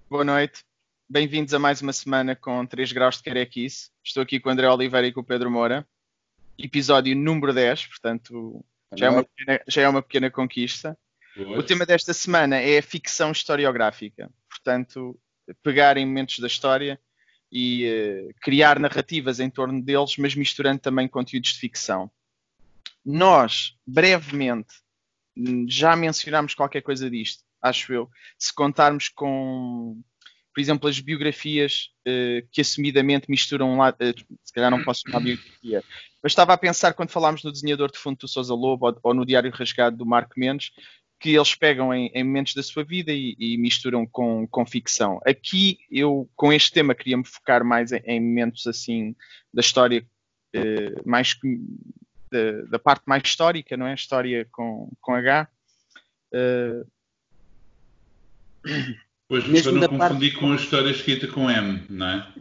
Boa noite, bem-vindos a mais uma semana com 3 graus de carequice. Estou aqui com o André Oliveira e com o Pedro Moura. Episódio número 10, portanto já é uma pequena conquista. O tema desta semana é a ficção historiográfica, portanto, pegar em momentos da história e criar narrativas em torno deles, mas misturando também conteúdos de ficção. Nós, brevemente, já mencionámos qualquer coisa disto, acho eu, se contarmos com, por exemplo, as biografias que assumidamente misturam lá, se calhar não posso chamar biografia, mas estava a pensar quando falámos no Desenhador Defunto do Sousa Lobo ou no Diário Rasgado do Marco Mendes, que eles pegam em momentos da sua vida e misturam com ficção. Aqui eu, com este tema, queria-me focar mais em momentos assim da história mais da parte mais histórica, não é? História com H. Pois, para não confundir com a história escrita com M, não é?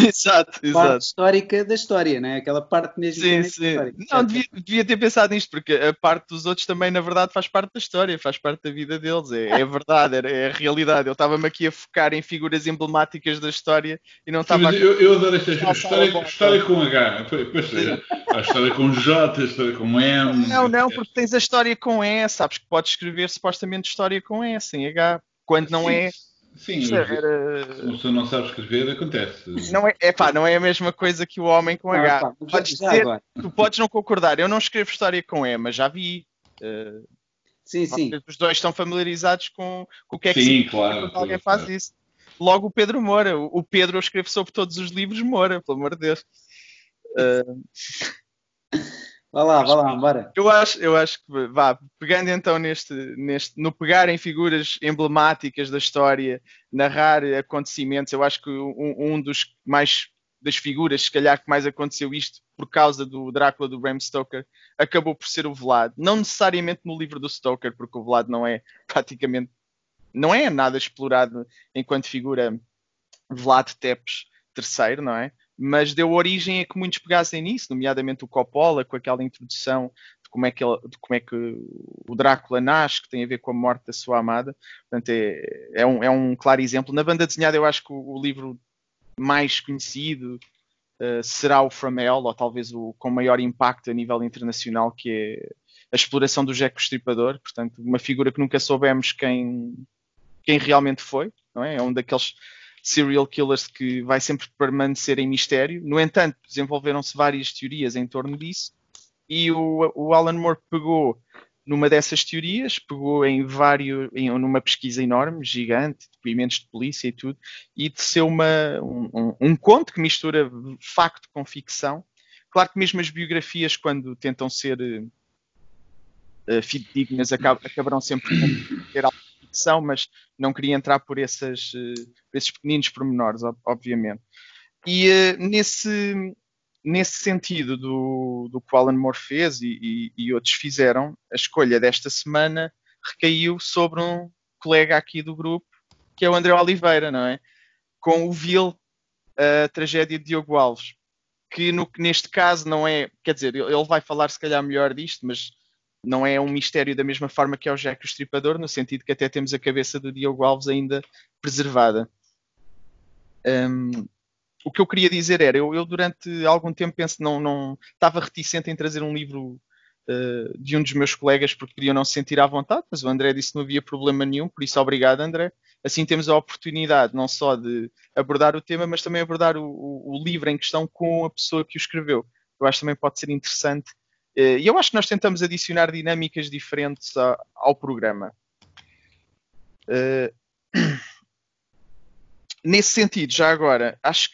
Exato. Parte histórica da história, não é? Aquela parte mesmo sim. histórica. Não, devia ter pensado nisto, porque a parte dos outros também, na verdade, faz parte da história, faz parte da vida deles. É verdade, é a realidade. Eu estava-me aqui a focar em figuras emblemáticas da história e não estava... Eu adoro esta história com H. Pois a história com J, a história com M... Não, porque tens a história com E, sabes que podes escrever supostamente história com E, sem H, quando não é... Sim, se uma pessoa não sabe escrever, acontece. Não é a mesma coisa que o homem com H. Tu podes não concordar, eu não escrevo história com E, mas já vi. Sim. Os dois estão familiarizados com o que é que significa quando alguém faz isso. Logo o Pedro Moura. O Pedro eu escrevo sobre todos os livros Moura, pelo amor de Deus. Vá lá, bora. Eu acho que, pegando então no pegar em figuras emblemáticas da história, narrar acontecimentos, eu acho que um das figuras, se calhar, que mais aconteceu isto por causa do Drácula do Bram Stoker, acabou por ser o Vlad. Não necessariamente no livro do Stoker, porque o Vlad não é praticamente, não é nada explorado enquanto figura Vlad Tepes III, não é? Mas deu origem a que muitos pegassem nisso, nomeadamente o Coppola, com aquela introdução de como é que o Drácula nasce, que tem a ver com a morte da sua amada. Portanto, é um claro exemplo. Na banda desenhada, eu acho que o livro mais conhecido será o From Hell, ou talvez o com maior impacto a nível internacional, que é a exploração do Jack o Estripador. Portanto, uma figura que nunca soubemos quem realmente foi, não é? É um daqueles serial killers que vai sempre permanecer em mistério. No entanto, desenvolveram-se várias teorias em torno disso e o Alan Moore pegou numa dessas teorias, pegou numa pesquisa enorme, gigante, depoimentos de polícia e tudo, e teceu um conto que mistura facto com ficção. Claro que mesmo as biografias, quando tentam ser fidedignas, acabarão sempre por ter algo de ficção, mas não queria entrar por esses pequeninos pormenores, obviamente. E nesse sentido do que o Alan Moore fez e outros fizeram, a escolha desta semana recaiu sobre um colega aqui do grupo, que é o André Oliveira, não é? Com o Vil, a tragédia de Diogo Alves, que neste caso não é, quer dizer, ele vai falar se calhar melhor disto, mas não é um mistério da mesma forma que é o Jack o Estripador, no sentido que até temos a cabeça do Diogo Alves ainda preservada. O que eu queria dizer era, eu durante algum tempo não estava reticente em trazer um livro de um dos meus colegas porque queria não se sentir à vontade, mas o André disse que não havia problema nenhum, por isso obrigado, André. Assim temos a oportunidade não só de abordar o tema, mas também abordar o livro em questão com a pessoa que o escreveu. Eu acho que também pode ser interessante. E eu acho que nós tentamos adicionar dinâmicas diferentes ao programa. Nesse sentido, já agora, acho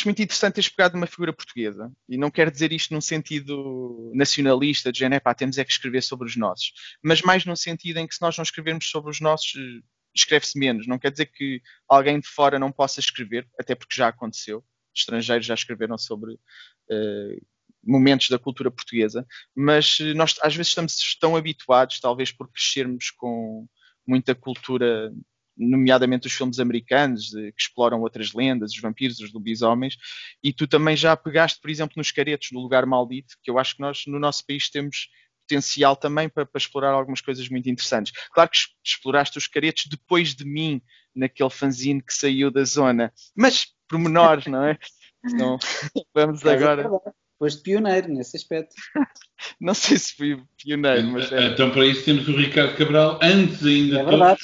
muito interessante teres pegado numa figura portuguesa. E não quero dizer isto num sentido nacionalista, de género, temos é que escrever sobre os nossos. Mas mais num sentido em que se nós não escrevermos sobre os nossos, escreve-se menos. Não quer dizer que alguém de fora não possa escrever, até porque já aconteceu. Estrangeiros já escreveram sobre momentos da cultura portuguesa. Mas nós às vezes estamos tão habituados, talvez por crescermos com muita cultura, nomeadamente os filmes americanos que exploram outras lendas, os vampiros, os lobisomens, e tu também já pegaste, por exemplo, nos Caretos, no Lugar Maldito, que eu acho que nós no nosso país temos potencial também para explorar algumas coisas muito interessantes. Claro que exploraste os caretos depois de mim, naquele fanzine que saiu da zona, mas pormenores, não é? Então, vamos agora. Foste pioneiro nesse aspecto. Não sei se fui pioneiro, mas então para isso temos o Ricardo Cabral antes ainda. É verdade,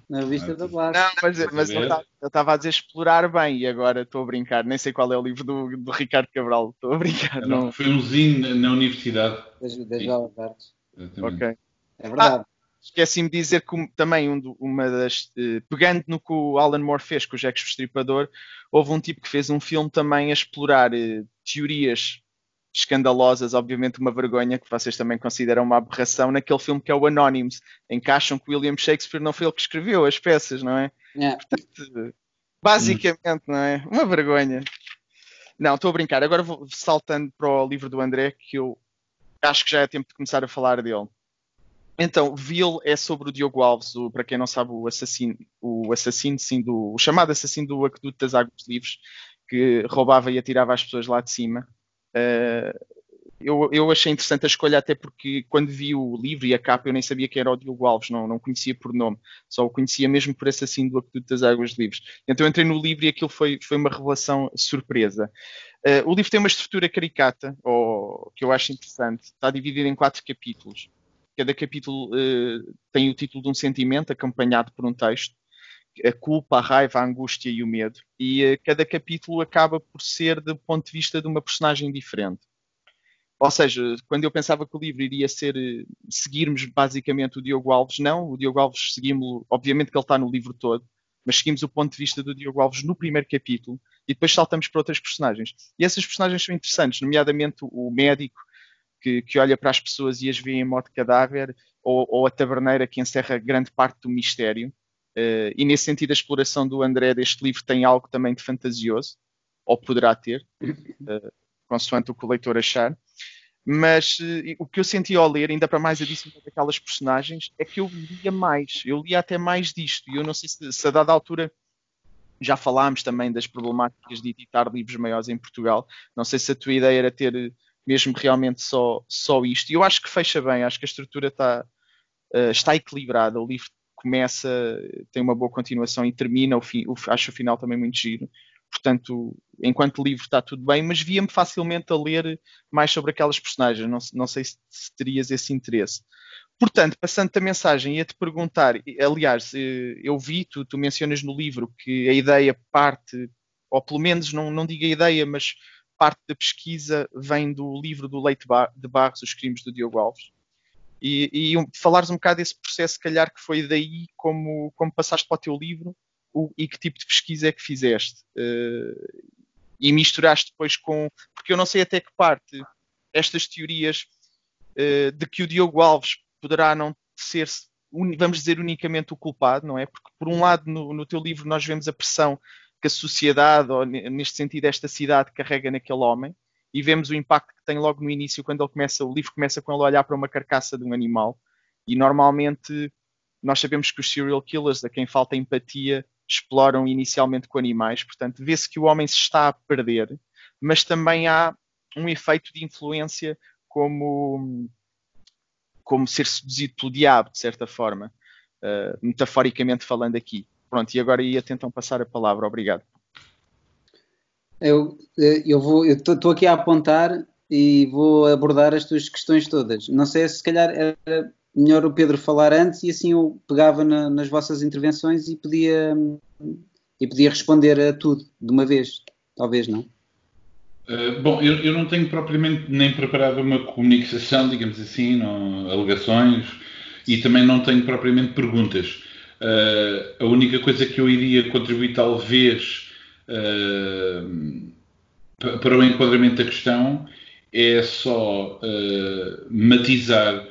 na revista da Blast. Não, mas eu estava a dizer explorar bem e agora estou a brincar. Nem sei qual é o livro do Ricardo Cabral. Estou a brincar. Não. Foi um zine na universidade. Das Belas Artes. Ok. É verdade. Esqueci-me de dizer que também uma das... pegando no que o Alan Moore fez com o Jack o Estripador, houve um tipo que fez um filme também a explorar teorias escandalosas, obviamente uma vergonha, que vocês também consideram uma aberração, naquele filme que é o Anonymous, em que acham que William Shakespeare não foi ele que escreveu as peças, não é? Portanto, basicamente, não é? Uma vergonha. Não, estou a brincar. Agora vou saltando para o livro do André, que eu acho que já é tempo de começar a falar dele. Então, Vil é sobre o Diogo Alves, para quem não sabe, o assassino, sim, o chamado assassino do Aqueduto das Águas Livres, que roubava e atirava as pessoas lá de cima. Eu achei interessante a escolha, até porque quando vi o livro e a capa eu nem sabia que era o Diogo Alves, não conhecia por nome, só o conhecia mesmo por assassino do Aqueduto das Águas Livres. Então eu entrei no livro e aquilo foi uma revelação surpresa. O livro tem uma estrutura caricata, que eu acho interessante, está dividido em 4 capítulos. Cada capítulo tem o título de um sentimento acompanhado por um texto. A culpa, a raiva, a angústia e o medo. E cada capítulo acaba por ser do ponto de vista de uma personagem diferente. Ou seja, quando eu pensava que o livro iria ser seguirmos basicamente o Diogo Alves, não. O Diogo Alves seguimos, obviamente que ele está no livro todo, mas seguimos o ponto de vista do Diogo Alves no primeiro capítulo e depois saltamos para outras personagens. E essas personagens são interessantes, nomeadamente o médico, que olha para as pessoas e as vê em modo cadáver, ou a taberneira que encerra grande parte do mistério. E nesse sentido a exploração do André deste livro tem algo também de fantasioso, ou poderá ter, consoante o que o leitor achar. Mas o que eu senti ao ler, ainda para mais adicionar daquelas personagens, é que eu lia mais, eu lia até mais disto, e eu não sei se a dada altura já falámos também das problemáticas de editar livros maiores em Portugal, não sei se a tua ideia era ter mesmo realmente só isto. E eu acho que fecha bem, acho que a estrutura está equilibrada. O livro começa, tem uma boa continuação e termina, acho o final também muito giro. Portanto, enquanto livro está tudo bem, mas via-me facilmente a ler mais sobre aquelas personagens. Não sei se terias esse interesse. Portanto, passando-te a mensagem, ia-te perguntar, aliás, eu vi, tu mencionas no livro que a ideia parte, ou pelo menos não digo a ideia, mas parte da pesquisa vem do livro do Leite de Barros, Os Crimes do Diogo Alves. E falares um bocado desse processo, se calhar, que foi daí como passaste para o teu livro e que tipo de pesquisa é que fizeste. E misturaste depois porque eu não sei até que parte estas teorias de que o Diogo Alves poderá não ser, vamos dizer, unicamente o culpado, não é? Porque, por um lado, no teu livro nós vemos a pressão que a sociedade, ou neste sentido esta cidade, carrega naquele homem, e vemos o impacto que tem logo no início, quando o livro começa com ele a olhar para uma carcaça de um animal, e normalmente nós sabemos que os serial killers, a quem falta empatia, exploram inicialmente com animais, portanto vê-se que o homem se está a perder, mas também há um efeito de influência como ser seduzido pelo diabo, de certa forma, metaforicamente falando aqui. Pronto, e agora ia tentar passar a palavra. Obrigado. Eu estou aqui a apontar e vou abordar as tuas questões todas. Não sei se calhar era melhor o Pedro falar antes e assim eu pegava nas vossas intervenções e podia responder a tudo de uma vez. Talvez, não? Bom, eu não tenho propriamente nem preparado uma comunicação, digamos assim, não, alegações, e também não tenho propriamente perguntas. A única coisa que eu iria contribuir talvez para o enquadramento da questão é só matizar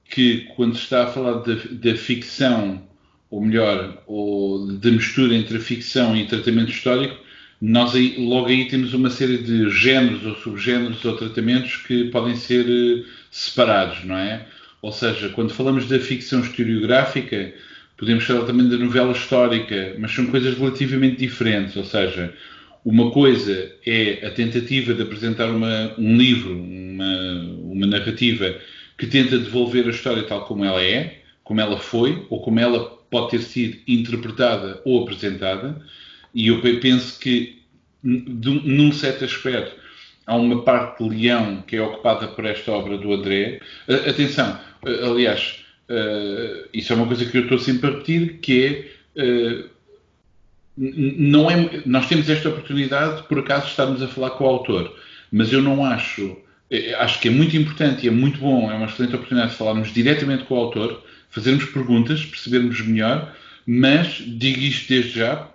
que quando se está a falar da ficção, ou melhor, ou da mistura entre a ficção e tratamento histórico, nós logo aí temos uma série de géneros ou subgéneros ou tratamentos que podem ser separados, não é? Ou seja, quando falamos da ficção historiográfica, podemos falar também da novela histórica, mas são coisas relativamente diferentes. Ou seja, uma coisa é a tentativa de apresentar um livro, uma narrativa que tenta devolver a história tal como ela é, como ela foi, ou como ela pode ter sido interpretada ou apresentada, e eu penso que, num certo aspecto, há uma parte de Leão que é ocupada por esta obra do André. Atenção, aliás, isso é uma coisa que eu estou sempre a repetir, que é, nós temos esta oportunidade, por acaso, de estarmos a falar com o autor, mas eu não acho que é muito importante e é muito bom, é uma excelente oportunidade de falarmos diretamente com o autor, fazermos perguntas, percebermos melhor, mas digo isto desde já,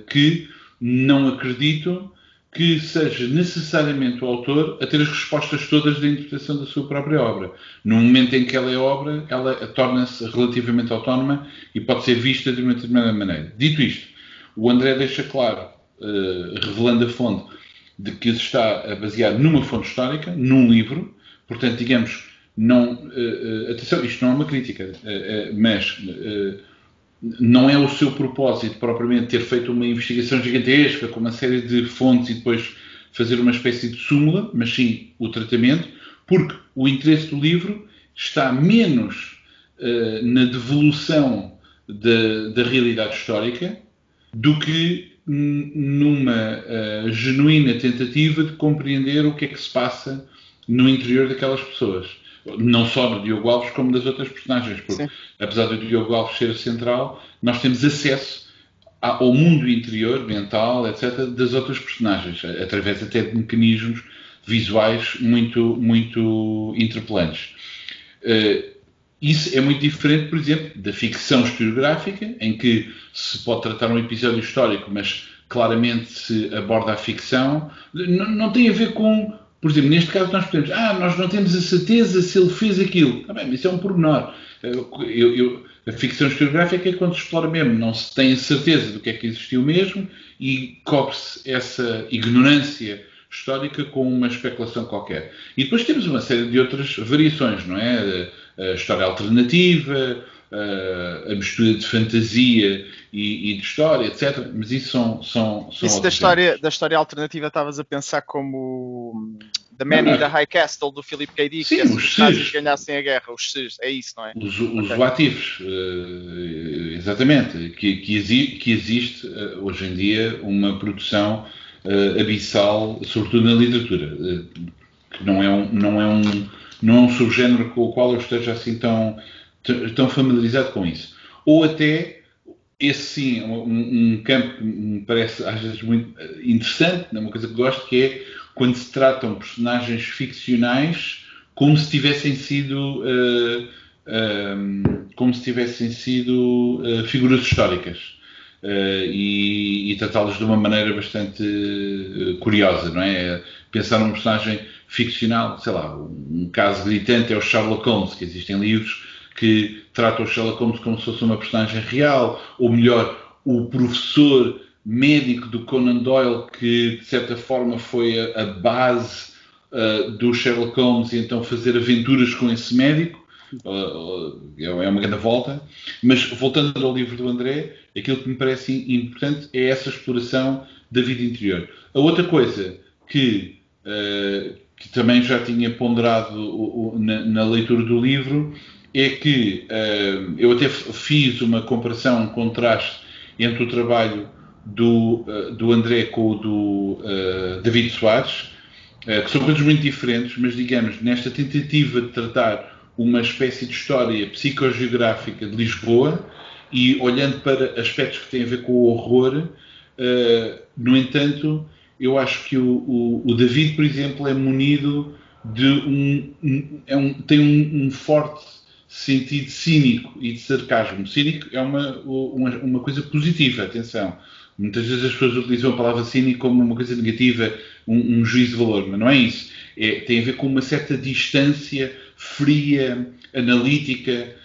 que não acredito que seja necessariamente o autor a ter as respostas todas da interpretação da sua própria obra. No momento em que ela é obra, ela torna-se relativamente autónoma e pode ser vista de uma determinada maneira. Dito isto, o André deixa claro, revelando a fonte, de que se está a basear numa fonte histórica, num livro, portanto, digamos, não, atenção, isto não é uma crítica, mas não é o seu propósito propriamente ter feito uma investigação gigantesca com uma série de fontes e depois fazer uma espécie de súmula, mas sim o tratamento, porque o interesse do livro está menos na devolução da realidade histórica do que numa genuína tentativa de compreender o que é que se passa no interior daquelas pessoas. Não só do Diogo Alves, como das outras personagens, porque, apesar do Diogo Alves ser central, nós temos acesso ao mundo interior, mental, etc., das outras personagens, através até de mecanismos visuais muito, muito interpelantes. Isso é muito diferente, por exemplo, da ficção historiográfica, em que se pode tratar um episódio histórico, mas claramente se aborda a ficção. Não tem a ver com... Por exemplo, neste caso nós podemos... nós não temos a certeza se ele fez aquilo. Bem, mas isso é um pormenor. A ficção historiográfica é quando se explora mesmo. Não se tem a certeza do que é que existiu mesmo e cobre-se essa ignorância histórica com uma especulação qualquer. E depois temos uma série de outras variações, não é? A história alternativa, a mistura de fantasia e de história, etc. Mas isso são isso da história alternativa estavas a pensar como The Man in the High Castle do Philip K. Dick, sim, que os nazis ganhassem a guerra, os SES, é isso, não é? Os relativos, exatamente, que existe hoje em dia uma produção abissal, sobretudo na literatura, que não é um subgénero com o qual eu esteja assim tão familiarizado com isso. Ou até, esse sim, um campo que me parece às vezes muito interessante, uma coisa que gosto, que é quando se tratam personagens ficcionais como se tivessem sido figuras históricas. E tratá-los de uma maneira bastante curiosa, não é? Pensar num personagem ficcional, sei lá, um caso gritante é o Sherlock Holmes, que existem livros que tratam o Sherlock Holmes como se fosse uma personagem real, ou melhor, o professor médico do Conan Doyle, que de certa forma foi a base do Sherlock Holmes, e então fazer aventuras com esse médico. É uma grande volta, mas voltando ao livro do André, aquilo que me parece importante é essa exploração da vida interior. A outra coisa que também já tinha ponderado na leitura do livro é que eu até fiz uma comparação, um contraste entre o trabalho do André com o do David Soares, que são coisas muito diferentes, mas digamos, nesta tentativa de tratar uma espécie de história psicogeográfica de Lisboa e olhando para aspectos que têm a ver com o horror. No entanto, eu acho que o David, por exemplo, é munido de tem um forte sentido cínico e de sarcasmo. Cínico é uma coisa positiva, atenção. Muitas vezes as pessoas utilizam a palavra cínico como uma coisa negativa, um juízo de valor, mas não é isso. Tem a ver com uma certa distância fria, analítica,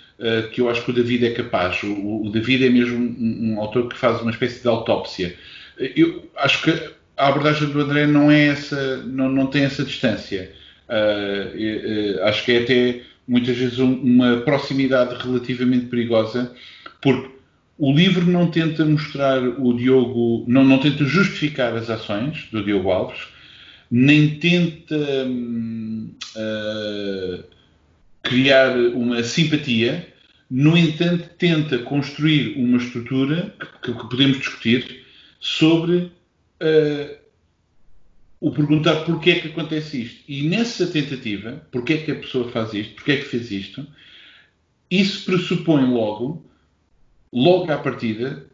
que eu acho que o David é capaz. O David é mesmo um autor que faz uma espécie de autópsia. Eu acho que a abordagem do André não é essa, não tem essa distância. Acho que é até muitas vezes uma proximidade relativamente perigosa, porque o livro não tenta mostrar o Diogo, não tenta justificar as ações do Diogo Alves, nem tenta criar uma simpatia, no entanto tenta construir uma estrutura que podemos discutir sobre o perguntar porque é que acontece isto. E nessa tentativa, porque é que a pessoa faz isto, porque é que fez isto, isso pressupõe logo à partida,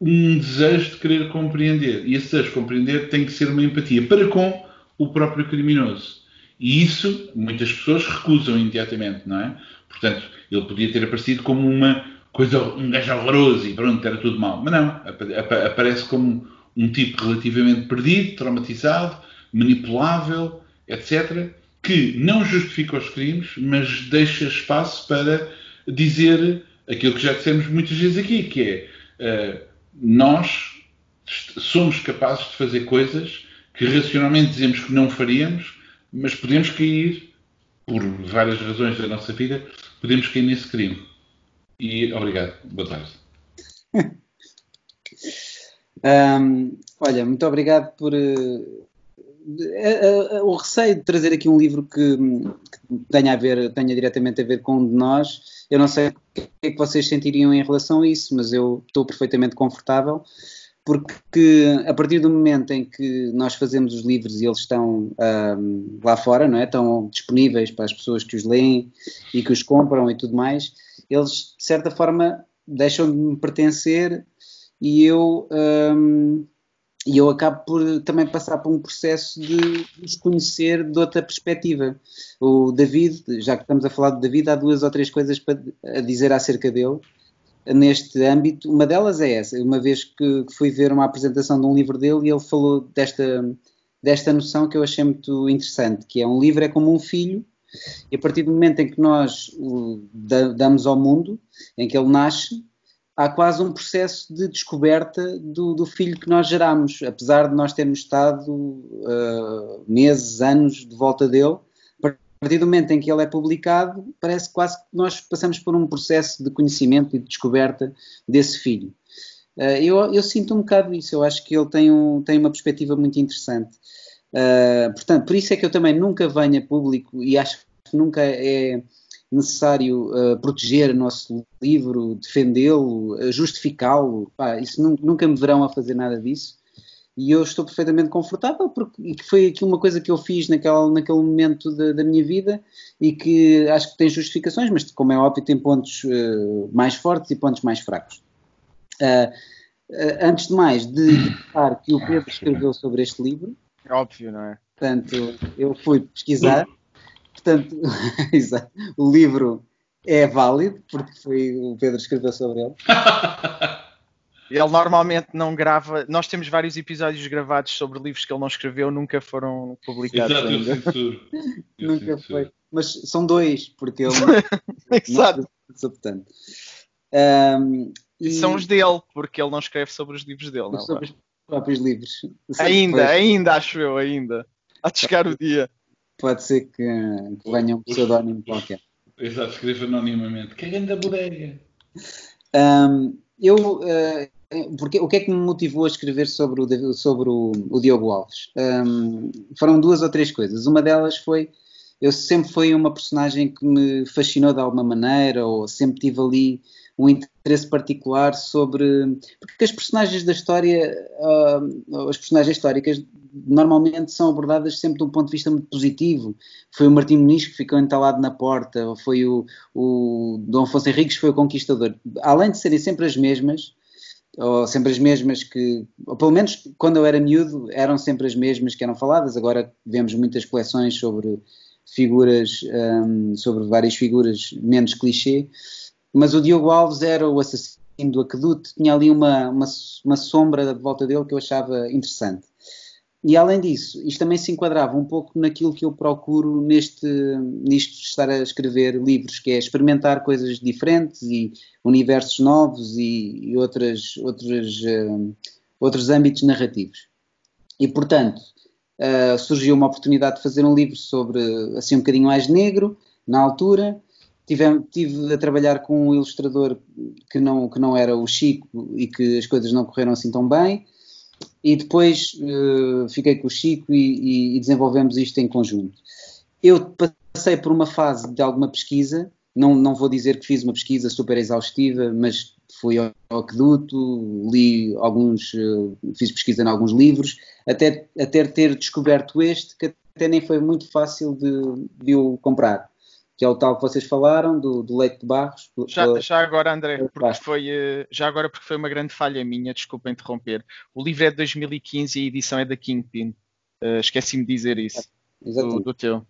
um desejo de querer compreender. E esse desejo de compreender tem que ser uma empatia para com o próprio criminoso. E isso muitas pessoas recusam imediatamente, não é? Portanto, ele podia ter aparecido como uma coisa, um gajo horroroso e pronto, era tudo mau. Mas não, aparece como um tipo relativamente perdido, traumatizado, manipulável, etc., que não justifica os crimes, mas deixa espaço para dizer aquilo que já dissemos muitas vezes aqui, que é nós somos capazes de fazer coisas que racionalmente dizemos que não faríamos, mas podemos cair, por várias razões da nossa vida, podemos cair nesse crime. E obrigado. Boa tarde. Olha, muito obrigado por... o receio de trazer aqui um livro que tenha diretamente a ver com um de nós, eu não sei o que é que vocês sentiriam em relação a isso, mas eu estou perfeitamente confortável, porque a partir do momento em que nós fazemos os livros e eles estão lá fora, não é? Estão disponíveis para as pessoas que os leem e que os compram e tudo mais, eles de certa forma deixam de me pertencer e eu acabo por também passar por um processo de os conhecer de outra perspectiva. O David, já que estamos a falar de David, há 2 ou 3 coisas a dizer acerca dele neste âmbito. Uma delas é essa, uma vez que fui ver uma apresentação de um livro dele e ele falou desta noção que eu achei muito interessante, que é um livro é como um filho, e a partir do momento em que nós o damos ao mundo, em que ele nasce, há quase um processo de descoberta do filho que nós geramos, apesar de nós termos estado meses, anos de volta dele. A partir do momento em que ele é publicado, parece quase que nós passamos por um processo de conhecimento e de descoberta desse filho. Eu sinto um bocado isso, eu acho que ele tem uma perspectiva muito interessante. Portanto, por isso é que eu também nunca venho a público e acho que nunca é necessário proteger o nosso livro, defendê-lo, justificá-lo. Isso nunca me verão a fazer nada disso. E eu estou perfeitamente confortável, porque foi aqui uma coisa que eu fiz naquele momento da minha vida e que acho que tem justificações, mas como é óbvio tem pontos mais fortes e pontos mais fracos. Antes de mais, de falar que o Pedro escreveu sobre este livro. É óbvio, não é? Portanto, eu fui pesquisar. Portanto, o livro é válido, porque o Pedro escreveu sobre ele. Ele normalmente não grava. Nós temos vários episódios gravados sobre livros que ele não escreveu, nunca foram publicados. Exato, ainda. eu censuro. Nunca foi. Mas são 2, porque ele Exato. portanto. E são os dele, porque ele não escreve sobre os livros dele. Não, sobre os próprios livros. Ainda, acho eu, ainda. Há de chegar o dia. Pode ser que venha um pseudónimo qualquer. Exato, escreve anonimamente. Que grande bodega! Porque, o que é que me motivou a escrever sobre o Diogo Alves? Foram 2 ou 3 coisas. Uma delas foi, eu sempre fui uma personagem que me fascinou de alguma maneira, ou sempre tive ali um interesse particular porque as personagens da história, as personagens históricas, normalmente são abordadas sempre de um ponto de vista muito positivo. Foi o Martim Muniz que ficou entalado na porta, ou foi o Dom Afonso Henriques que foi o conquistador. Além de serem sempre as mesmas, ou sempre as mesmas que, ou pelo menos quando eu era miúdo, eram sempre as mesmas que eram faladas. Agora vemos muitas coleções sobre figuras, sobre várias figuras menos clichê, mas o Diogo Alves era o assassino do aqueduto, tinha ali uma sombra de volta dele que eu achava interessante. E além disso, isto também se enquadrava um pouco naquilo que eu procuro nisto de estar a escrever livros, que é experimentar coisas diferentes e universos novos e outros âmbitos narrativos. E, portanto, surgiu uma oportunidade de fazer um livro sobre, assim, um bocadinho mais negro, na altura. Tive a trabalhar com um ilustrador que não era o Chico e que as coisas não correram assim tão bem. E depois fiquei com o Chico e desenvolvemos isto em conjunto. Eu passei por uma fase de alguma pesquisa, não vou dizer que fiz uma pesquisa super exaustiva, mas fui ao aqueduto, li alguns, fiz pesquisa em alguns livros, até ter descoberto este, que até nem foi muito fácil de o comprar, que é o tal que vocês falaram, do Leite de Barros. Já agora, André, porque foi uma grande falha minha, desculpa interromper. O livro é de 2015 e a edição é da Kingpin. Esqueci-me de dizer isso, do teu.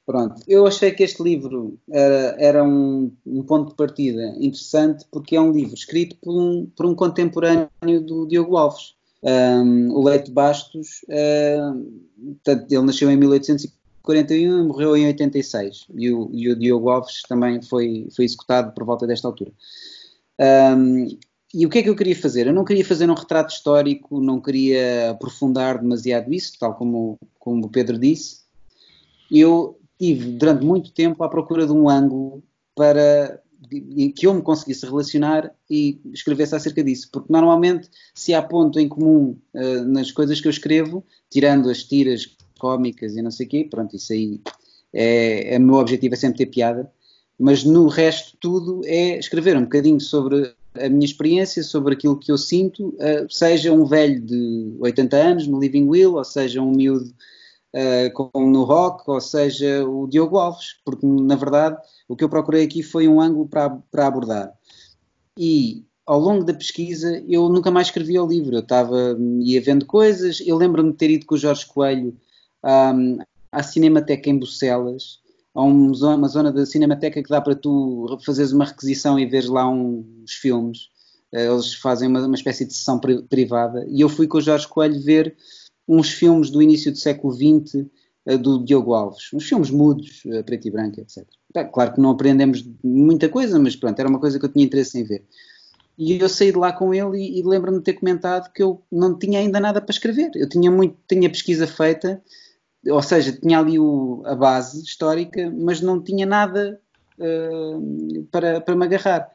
Pronto, eu achei que este livro era um ponto de partida interessante, porque é um livro escrito por um contemporâneo do Diogo Alves. O Leite Bastos, portanto, ele nasceu em 1841 e morreu em 86. E o Diogo Alves também foi executado por volta desta altura. E o que é que eu queria fazer? Eu não queria fazer um retrato histórico, não queria aprofundar demasiado isso, tal como o Pedro disse. Eu estive durante muito tempo à procura de um ângulo para que eu me conseguisse relacionar e escrevesse acerca disso, porque normalmente se há ponto em comum nas coisas que eu escrevo, tirando as tiras cómicas e não sei o quê, pronto, isso aí o meu objetivo é sempre ter piada, mas no resto tudo é escrever um bocadinho sobre a minha experiência, sobre aquilo que eu sinto, seja um velho de 80 anos no Living Will, ou seja um miúdo como no rock, ou seja o Diogo Alves, porque na verdade o que eu procurei aqui foi um ângulo para abordar. E ao longo da pesquisa eu nunca mais escrevi o livro, ia vendo coisas, eu lembro-me de ter ido com o Jorge Coelho à Cinemateca em Bucelas, a uma zona da Cinemateca que dá para tu fazeres uma requisição e veres lá uns filmes. Eles fazem uma espécie de sessão privada, e eu fui com o Jorge Coelho ver uns filmes do início do século XX do Diogo Alves, uns filmes mudos, preto e branco, etc. Claro que não aprendemos muita coisa, mas pronto, era uma coisa que eu tinha interesse em ver. E eu saí de lá com ele e lembro-me de ter comentado que eu não tinha ainda nada para escrever. Eu tinha pesquisa feita, ou seja, tinha ali a base histórica, mas não tinha nada para me agarrar.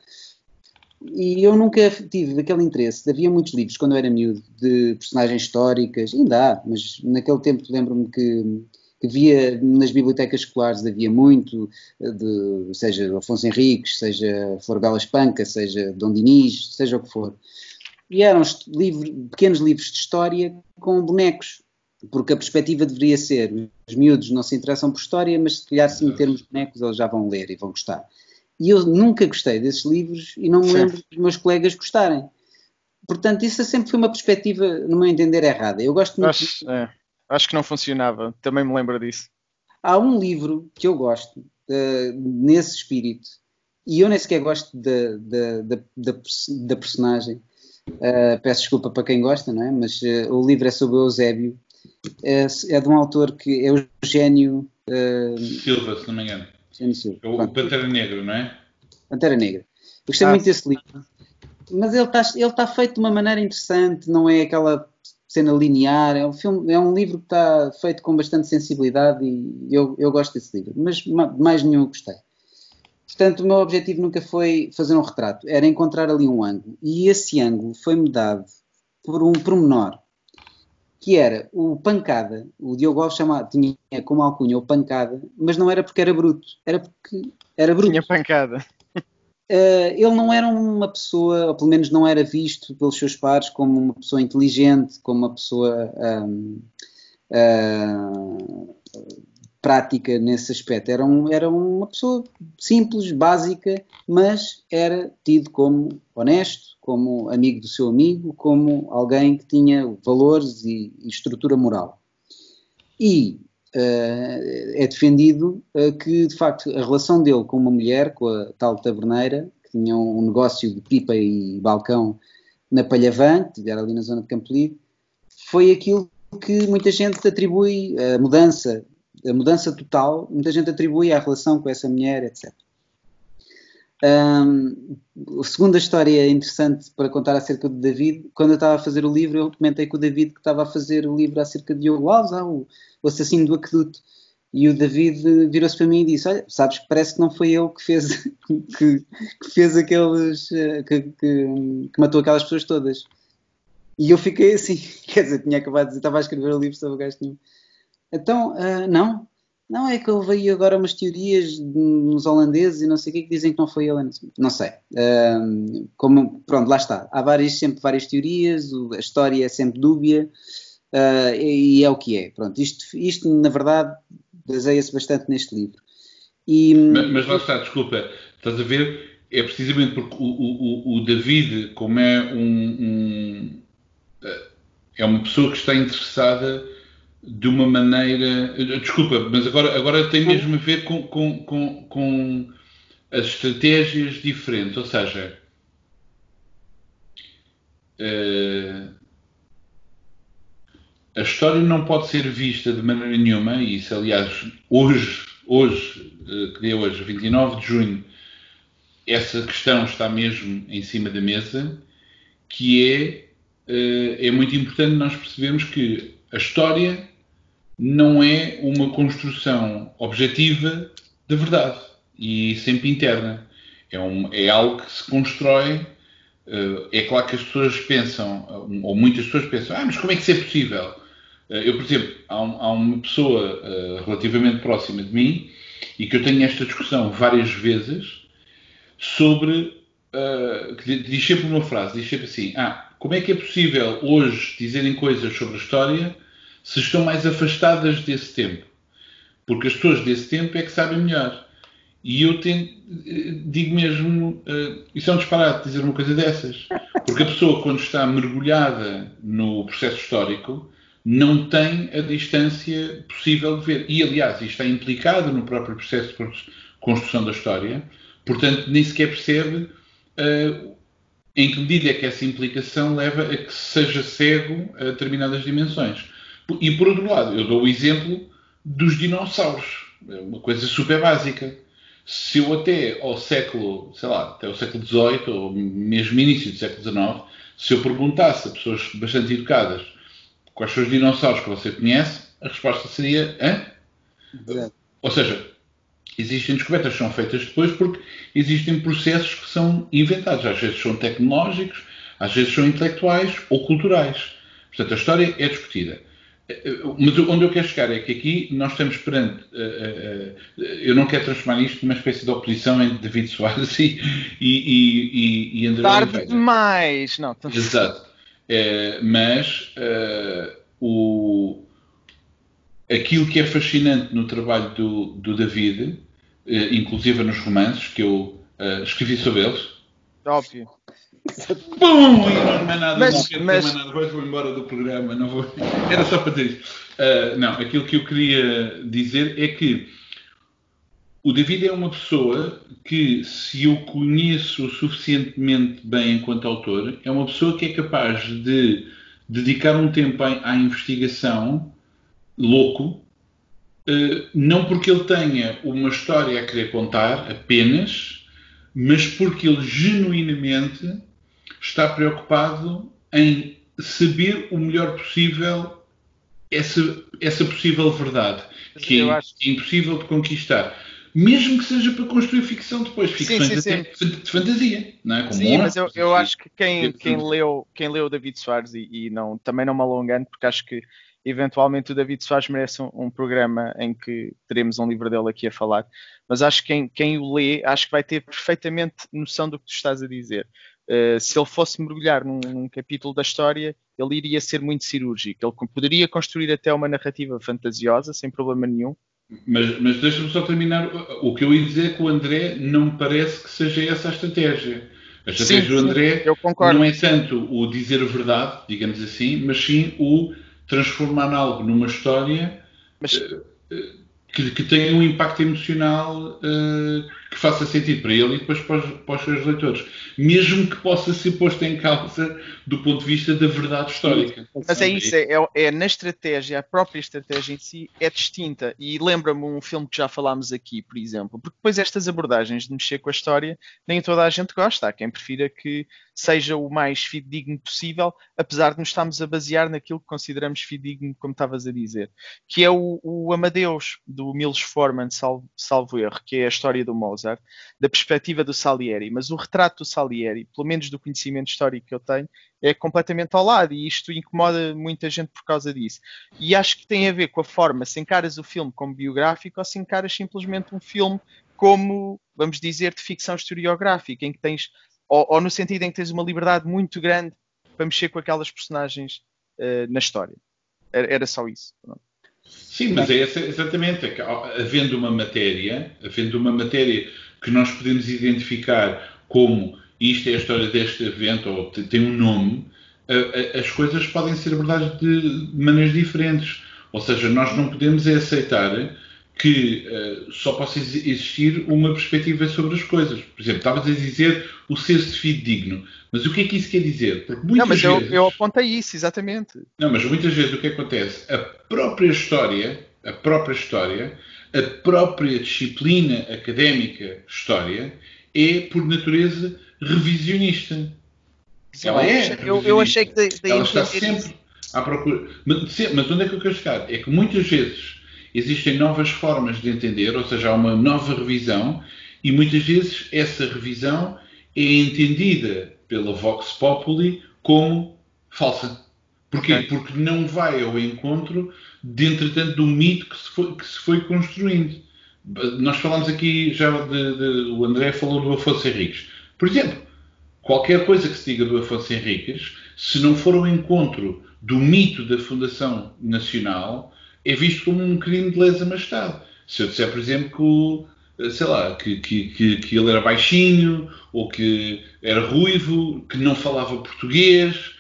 E eu nunca tive aquele interesse. Havia muitos livros, quando eu era miúdo, de personagens históricas, ainda há, mas naquele tempo lembro-me que via nas bibliotecas escolares, havia muito, seja Afonso Henriques, seja Flor Bela Espanca, seja Dom Dinis, seja o que for. E eram pequenos livros de história com bonecos, porque a perspectiva deveria ser, os miúdos não se interessam por história, mas se calhar se metermos bonecos eles já vão ler e vão gostar. E eu nunca gostei desses livros e não me lembro dos meus colegas gostarem. Portanto, isso sempre foi uma perspectiva, no meu entender, errada. Eu gosto muito... Acho que não funcionava. Também me lembro disso. Há um livro que eu gosto, nesse espírito, e eu nem sequer gosto da personagem. Peço desculpa para quem gosta, não é? Mas o livro é sobre o Eusébio. É de um autor que é Eugénio... Silva, se não me engano. O Pantera Negra, não é? Pantera Negra. Eu gostei muito desse livro. Mas ele está feito de uma maneira interessante, não é aquela cena linear. É um livro que está feito com bastante sensibilidade e eu gosto desse livro. Mas mais nenhum eu gostei. Portanto, o meu objetivo nunca foi fazer um retrato. Era encontrar ali um ângulo. E esse ângulo foi-me dado por um pormenor, que era o Pancada. O Diogo Alves tinha como alcunha o Pancada, mas não era porque era bruto, era porque era bruto. Tinha pancada. Ele não era uma pessoa, ou pelo menos não era visto pelos seus pares como uma pessoa inteligente, como uma pessoa prática nesse aspecto. Era uma pessoa simples, básica, mas era tido como honesto, como amigo do seu amigo, como alguém que tinha valores e estrutura moral. E é defendido que, de facto, a relação dele com uma mulher, com a tal taberneira, que tinha um negócio de pipa e balcão na Palhavã, que era ali na zona de Campolide, foi aquilo que muita gente atribui, a mudança total, muita gente atribui à relação com essa mulher, etc. A segunda história interessante para contar acerca de David, quando eu estava a fazer o livro, eu comentei com o David que estava a fazer o livro acerca de Diogo Alves, o assassino do aqueduto, e o David virou-se para mim e disse: olha, sabes que parece que não foi ele que fez que fez aqueles que matou aquelas pessoas todas. E eu fiquei assim, quer dizer, tinha acabado de dizer, estava a escrever o livro sobre o gajo nenhum. Então, não, Não, é que houve aí agora umas teorias nos holandeses e não sei o que dizem que não foi ele. Não sei. Pronto, lá está. Há sempre várias teorias, a história é sempre dúbia, e é o que é. Pronto, isto na verdade, baseia-se bastante neste livro. Mas lá está, desculpa, estás a ver? É precisamente porque o David, como é é uma pessoa que está interessada de uma maneira. Desculpa, mas agora tem mesmo a ver com as estratégias diferentes. Ou seja, a história não pode ser vista de maneira nenhuma, e isso, aliás, hoje, 29 de junho, essa questão está mesmo em cima da mesa, que é muito importante nós percebermos que a história não é uma construção objetiva da verdade e sempre interna. É algo que se constrói. É claro que as pessoas pensam, ou muitas pessoas pensam, mas como é que isso é possível? Eu, por exemplo, há uma pessoa relativamente próxima de mim e que eu tenho esta discussão várias vezes sobre, que diz sempre uma frase, diz sempre assim, como é que é possível hoje dizerem coisas sobre a história se estão mais afastadas desse tempo? Porque as pessoas desse tempo é que sabem melhor. E eu digo mesmo, isso é um disparate dizer uma coisa dessas. Porque a pessoa, quando está mergulhada no processo histórico, não tem a distância possível de ver. E, aliás, isto está implicado no próprio processo de construção da história, portanto, nem sequer percebe em que medida é que essa implicação leva a que seja cego a determinadas dimensões. E, por outro lado, eu dou o exemplo dos dinossauros. É uma coisa super básica. Se eu até ao século, sei lá, até ao século XVIII, ou mesmo início do século XIX, se eu perguntasse a pessoas bastante educadas quais são os dinossauros que você conhece, a resposta seria, Exato. Ou seja, existem descobertas que são feitas depois porque existem processos que são inventados. Às vezes são tecnológicos, às vezes são intelectuais ou culturais. Portanto, a história é discutida. Mas onde eu quero chegar é que aqui nós estamos perante. Eu não quero transformar isto numa espécie de oposição entre David Soares e André Tarde Oliveira. demais! Não, Exato. Mas aquilo que é fascinante no trabalho do David, inclusive nos romances que eu escrevi sobre eles. óbvio. Bum! E não é nada, Mas- não quero mas- mais nada, vou embora do programa, não vou. Era só para dizer isto. Não, aquilo que eu queria dizer é que o David é uma pessoa que, se eu conheço suficientemente bem enquanto autor, é uma pessoa que é capaz de dedicar um tempo à investigação louco, não porque ele tenha uma história a querer contar apenas, mas porque ele genuinamente está preocupado em saber o melhor possível essa possível verdade, que Eu é acho- impossível de conquistar. Mesmo que seja para construir ficção depois, ficções sim. até de fantasia, não é? Como Sim, mas monstros, eu acho que e quem tudo. leu o David Soares e também não me alongando, porque acho que eventualmente o David Soares merece um programa em que teremos um livro dele aqui a falar, mas acho que quem o lê, acho que vai ter perfeitamente noção do que tu estás a dizer. Se ele fosse mergulhar num capítulo da história, ele iria ser muito cirúrgico. Ele poderia construir até uma narrativa fantasiosa, sem problema nenhum. Mas deixa-me só terminar. O que eu ia dizer é que o André não me parece que seja essa a estratégia. A estratégia do André eu concordo. não é tanto o dizer a verdade, digamos assim, mas sim o transformar algo numa história Mas que tenha um impacto emocional que faça sentido para ele e depois para os seus leitores. Mesmo que possa ser posto em causa do ponto de vista da verdade histórica. Mas é isso, é na estratégia, a própria estratégia em si é distinta. E lembra-me um filme que já falámos aqui, por exemplo, porque depois estas abordagens de mexer com a história, nem toda a gente gosta. Há quem prefira que seja o mais fidedigno possível, apesar de nos estarmos a basear naquilo que consideramos fidedigno, como estavas a dizer, que é o Amadeus, do Milos Forman, salvo erro, que é a história do Mozart. Mozart, da perspectiva do Salieri. Mas o retrato do Salieri, pelo menos do conhecimento histórico que eu tenho, é completamente ao lado, e isto incomoda muita gente por causa disso. E acho que tem a ver com a forma, se encaras o filme como biográfico ou se encaras simplesmente um filme como, vamos dizer, de ficção historiográfica, em que tens, ou no sentido em que tens uma liberdade muito grande para mexer com aquelas personagens na história. Era só isso. Sim, mas é exatamente, havendo uma matéria que nós podemos identificar como isto é a história deste evento, ou tem um nome, as coisas podem ser abordadas de maneiras diferentes. Ou seja, nós não podemos aceitar que só possa existir uma perspectiva sobre as coisas. Por exemplo, estavas a dizer o ser-se fidedigno. Mas o que é que isso quer dizer? Porque muitas vezes... eu apontei isso, exatamente. Não, mas muitas vezes o que acontece? A própria história, a própria disciplina académica história é, por natureza, revisionista. Ela é revisionista. Eu achei que ela está sempre à procura. Mas onde é que eu quero chegar? É que muitas vezes existem novas formas de entender, ou seja, há uma nova revisão, e muitas vezes essa revisão é entendida pela Vox Populi como falsa. Porquê? Okay. Porque não vai ao encontro, entretanto, do mito que se foi construindo. Nós falámos aqui já o André falou do Afonso Henriques. Por exemplo, qualquer coisa que se diga do Afonso Henriques, se não for ao encontro do mito da Fundação Nacional, é visto como um crime de lesa-majestade. Se eu disser, por exemplo, que ele era baixinho, ou que era ruivo, que não falava português,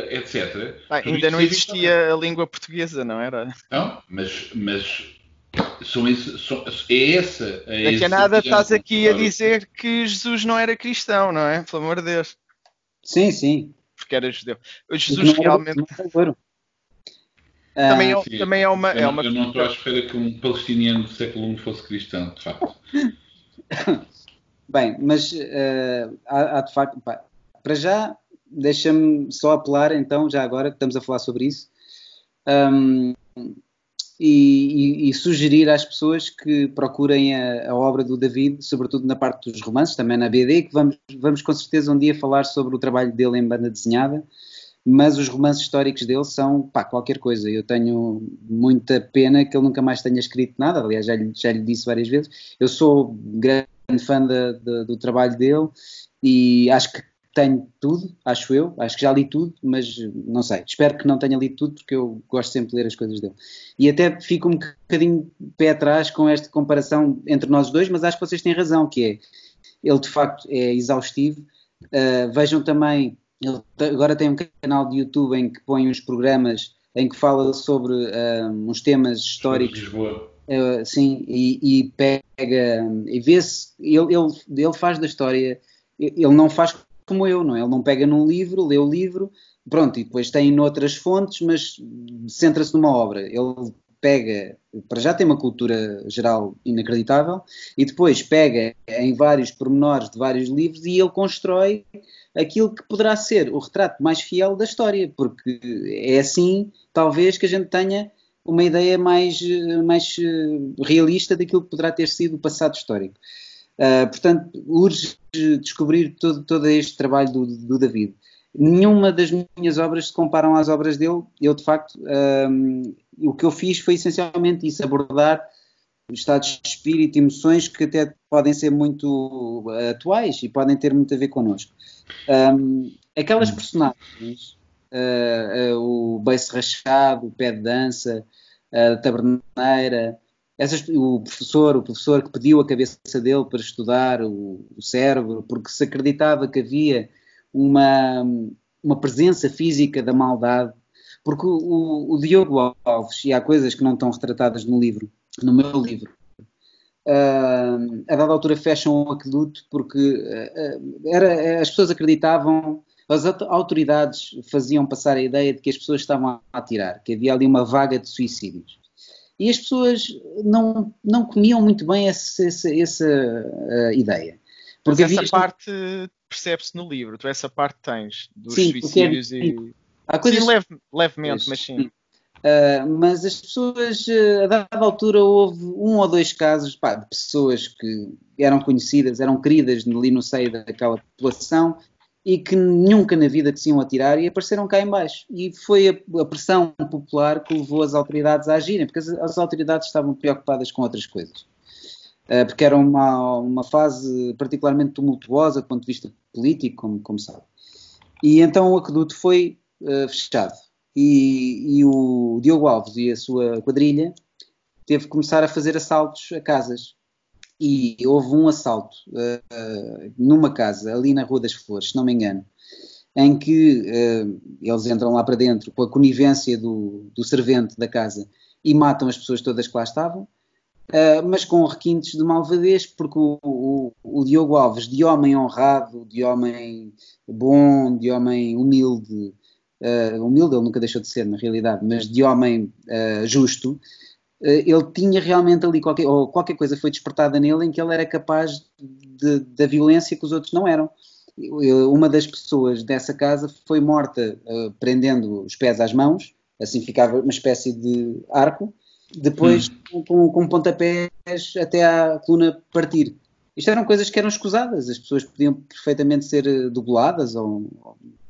etc. Ainda não existia a língua portuguesa, não era? Não, mas é essa a Daqui a nada estás aqui a dizer que Jesus não era cristão, não é? Pelo amor de Deus. Sim. Porque era judeu. O Jesus realmente... Também é uma... Eu não estou à espera que um palestiniano do século I fosse cristão, de facto. Bem, mas há de facto... Para já, deixa-me só apelar, então, já agora que estamos a falar sobre isso, e sugerir às pessoas que procurem a obra do David, sobretudo na parte dos romances, também na BD, que vamos com certeza um dia falar sobre o trabalho dele em banda desenhada, mas os romances históricos dele são, qualquer coisa. Eu tenho muita pena que ele nunca mais tenha escrito nada, aliás, já lhe disse várias vezes. Eu sou grande fã do trabalho dele e acho que tenho tudo, acho que já li tudo, mas não sei, espero que não tenha lido tudo, porque eu gosto sempre de ler as coisas dele. E até fico um bocadinho pé atrás com esta comparação entre nós dois, mas acho que vocês têm razão, que é, ele de facto é exaustivo. Vejam também, ele agora tem um canal de YouTube em que põe uns programas em que fala sobre uns temas históricos. Lisboa. Sim, e pega, e vê-se, ele faz da história, ele não faz como eu, não é? Ele não pega num livro, lê o livro, pronto, e depois tem noutras fontes, mas centra-se numa obra. Ele pega, para já tem uma cultura geral inacreditável, e depois pega em vários pormenores de vários livros e ele constrói aquilo que poderá ser o retrato mais fiel da história, porque é assim, talvez, que a gente tenha uma ideia mais realista daquilo que poderá ter sido o passado histórico. Portanto, urge descobrir todo este trabalho do David. Nenhuma das minhas obras se comparam às obras dele. Eu, de facto, o que eu fiz foi essencialmente isso, abordar estados de espírito e emoções que até podem ser muito atuais e podem ter muito a ver connosco. Aquelas personagens, o beiço rachado, o pé de dança, a taberneira, o professor que pediu a cabeça dele para estudar o cérebro, porque se acreditava que havia uma presença física da maldade, porque o Diogo Alves, e há coisas que não estão retratadas no meu livro, a dada altura fecham um aqueduto porque as pessoas acreditavam, as autoridades faziam passar a ideia de que as pessoas estavam a atirar, que havia ali uma vaga de suicídios. E as pessoas não comiam muito bem essa ideia. Porque essa parte percebe-se no livro, tu essa parte tens, dos suicídios e... Há coisas... Sim, levemente, mas sim. Mas as pessoas, a dada altura, houve um ou dois casos de pessoas que eram conhecidas, eram queridas ali no seio daquela população e que nunca na vida que se iam atirar e apareceram cá em baixo. E foi a pressão popular que levou as autoridades a agirem, porque as autoridades estavam preocupadas com outras coisas. Porque era uma fase particularmente tumultuosa do ponto de vista político, como sabe. E então o aqueduto foi fechado. E o Diogo Alves e a sua quadrilha teve que começar a fazer assaltos a casas. E houve um assalto numa casa, ali na Rua das Flores, se não me engano, em que eles entram lá para dentro com a conivência do servente da casa e matam as pessoas todas que lá estavam, mas com requintes de malvadez, porque o Diogo Alves, de homem honrado, de homem bom, de homem humilde, humilde ele nunca deixou de ser na realidade, mas de homem justo, ele tinha realmente ali qualquer coisa foi despertada nele em que ele era capaz da violência que os outros não eram. Uma das pessoas dessa casa foi morta prendendo os pés às mãos, assim ficava uma espécie de arco, depois com pontapés até à coluna partir. Isto eram coisas que eram escusadas, as pessoas podiam perfeitamente ser degoladas ou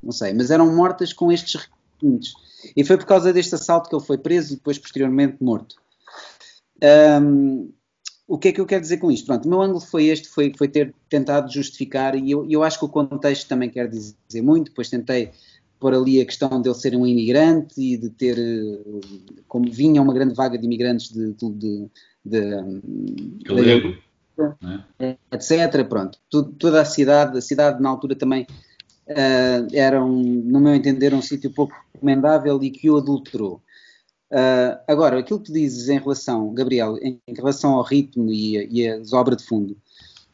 não sei, mas eram mortas com estes requintes. E foi por causa deste assalto que ele foi preso e depois posteriormente morto. O que é que eu quero dizer com isto? Pronto, o meu ângulo foi este, foi ter tentado justificar, e eu acho que o contexto também quer dizer muito. Depois tentei pôr ali a questão de ele ser um imigrante e de ter, como vinha uma grande vaga de imigrantes etc. Pronto, toda a cidade na altura também era, no meu entender, um sítio pouco recomendável e que o adulterou. Agora, aquilo que tu dizes em relação, Gabriel, em relação ao ritmo e a obra de fundo,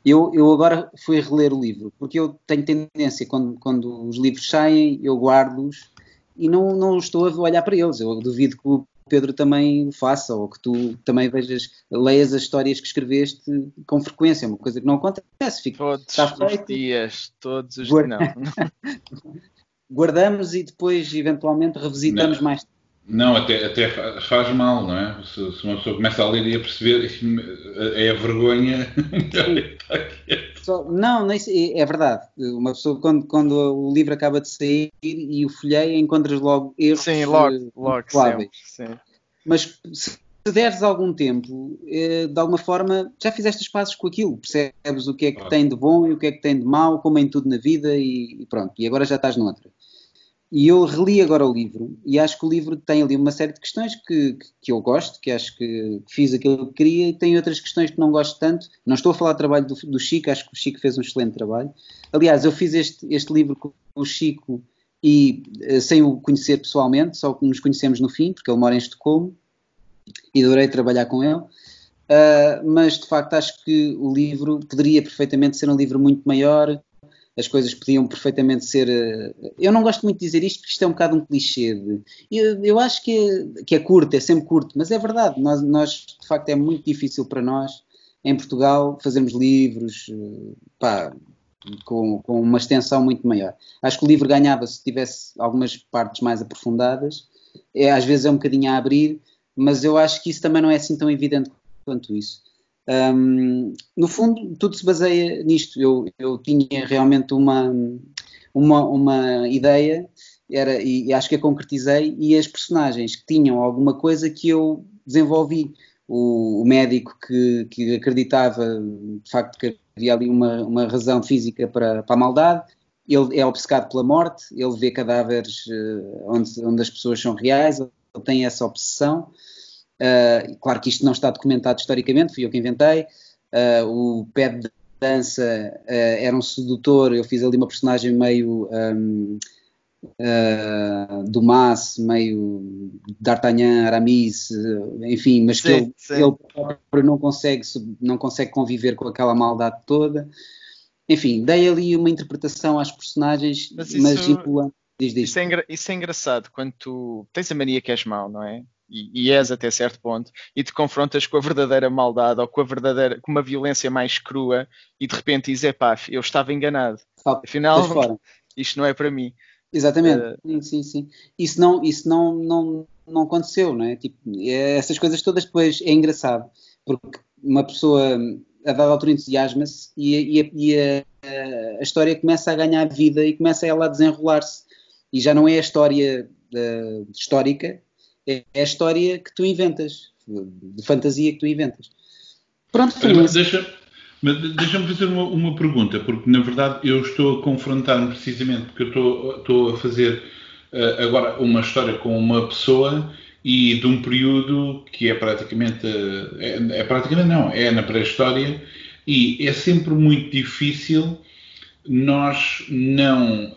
eu agora fui reler o livro, porque eu tenho tendência, quando os livros saem, eu guardo-os e não estou a olhar para eles. Eu duvido que o Pedro também o faça, ou que tu também leias as histórias que escreveste com frequência, é uma coisa que não acontece. Todos os dias, todos os dias, não. Guardamos e depois, eventualmente, revisitamos mais. Não, até faz mal, não é? Se uma pessoa começa a ler e a perceber, é a vergonha. Não, é verdade. Uma pessoa, quando o livro acaba de sair e o folheia, encontras logo erros. Sim, logo sempre, sim. Mas se deres algum tempo, de alguma forma, já fizeste as pazes com aquilo. Percebes o que é que tem de bom e o que é que tem de mau, como em tudo na vida, e pronto. E agora já estás noutra. E eu reli agora o livro e acho que o livro tem ali uma série de questões que eu gosto, que acho que fiz aquilo que queria, e tem outras questões que não gosto tanto. Não estou a falar do trabalho do Chico, acho que o Chico fez um excelente trabalho. Aliás, eu fiz este livro com o Chico e sem o conhecer pessoalmente, só que nos conhecemos no fim, porque ele mora em Estocolmo e adorei trabalhar com ele. Mas de facto acho que o livro poderia perfeitamente ser um livro muito maior. As coisas podiam perfeitamente ser... Eu não gosto muito de dizer isto porque isto é um bocado um clichê. Eu acho que é curto, é sempre curto, mas é verdade. Nós, de facto, é muito difícil para nós, em Portugal, fazermos livros com uma extensão muito maior. Acho que o livro ganhava se tivesse algumas partes mais aprofundadas. Às vezes é um bocadinho a abrir, mas eu acho que isso também não é assim tão evidente quanto isso. No fundo, tudo se baseia nisto. Eu tinha realmente uma ideia, e acho que a concretizei, e as personagens que tinham alguma coisa que eu desenvolvi. O médico que acreditava, de facto, que havia ali uma razão física para a maldade. Ele é obcecado pela morte, ele vê cadáveres onde as pessoas são reais, ele tem essa obsessão. Claro que isto não está documentado historicamente, fui eu que inventei. O pé de dança era um sedutor, eu fiz ali uma personagem meio Dumas, meio D'Artagnan, Aramis, enfim, mas que ele próprio não consegue conviver com aquela maldade toda. Enfim, dei ali uma interpretação às personagens, mas impulando. Isso é engraçado, quando tu tens a mania que és mau, não é? E és até certo ponto, e te confrontas com a verdadeira maldade ou com uma violência mais crua, e de repente dizes, eu estava enganado, afinal isto não é para mim. Exatamente, sim. Isso não não aconteceu, não é? Tipo, essas coisas todas depois é engraçado, porque uma pessoa a dada altura entusiasma-se e a história começa a ganhar vida e começa ela a desenrolar-se. E já não é a história histórica, é a história que tu inventas, de fantasia que tu inventas. Pronto, foi isso. Deixa-me fazer uma pergunta, porque na verdade eu estou a confrontar-me precisamente porque eu estou a fazer agora uma história com uma pessoa e de um período que é praticamente, é na pré-história, e é sempre muito difícil nós não,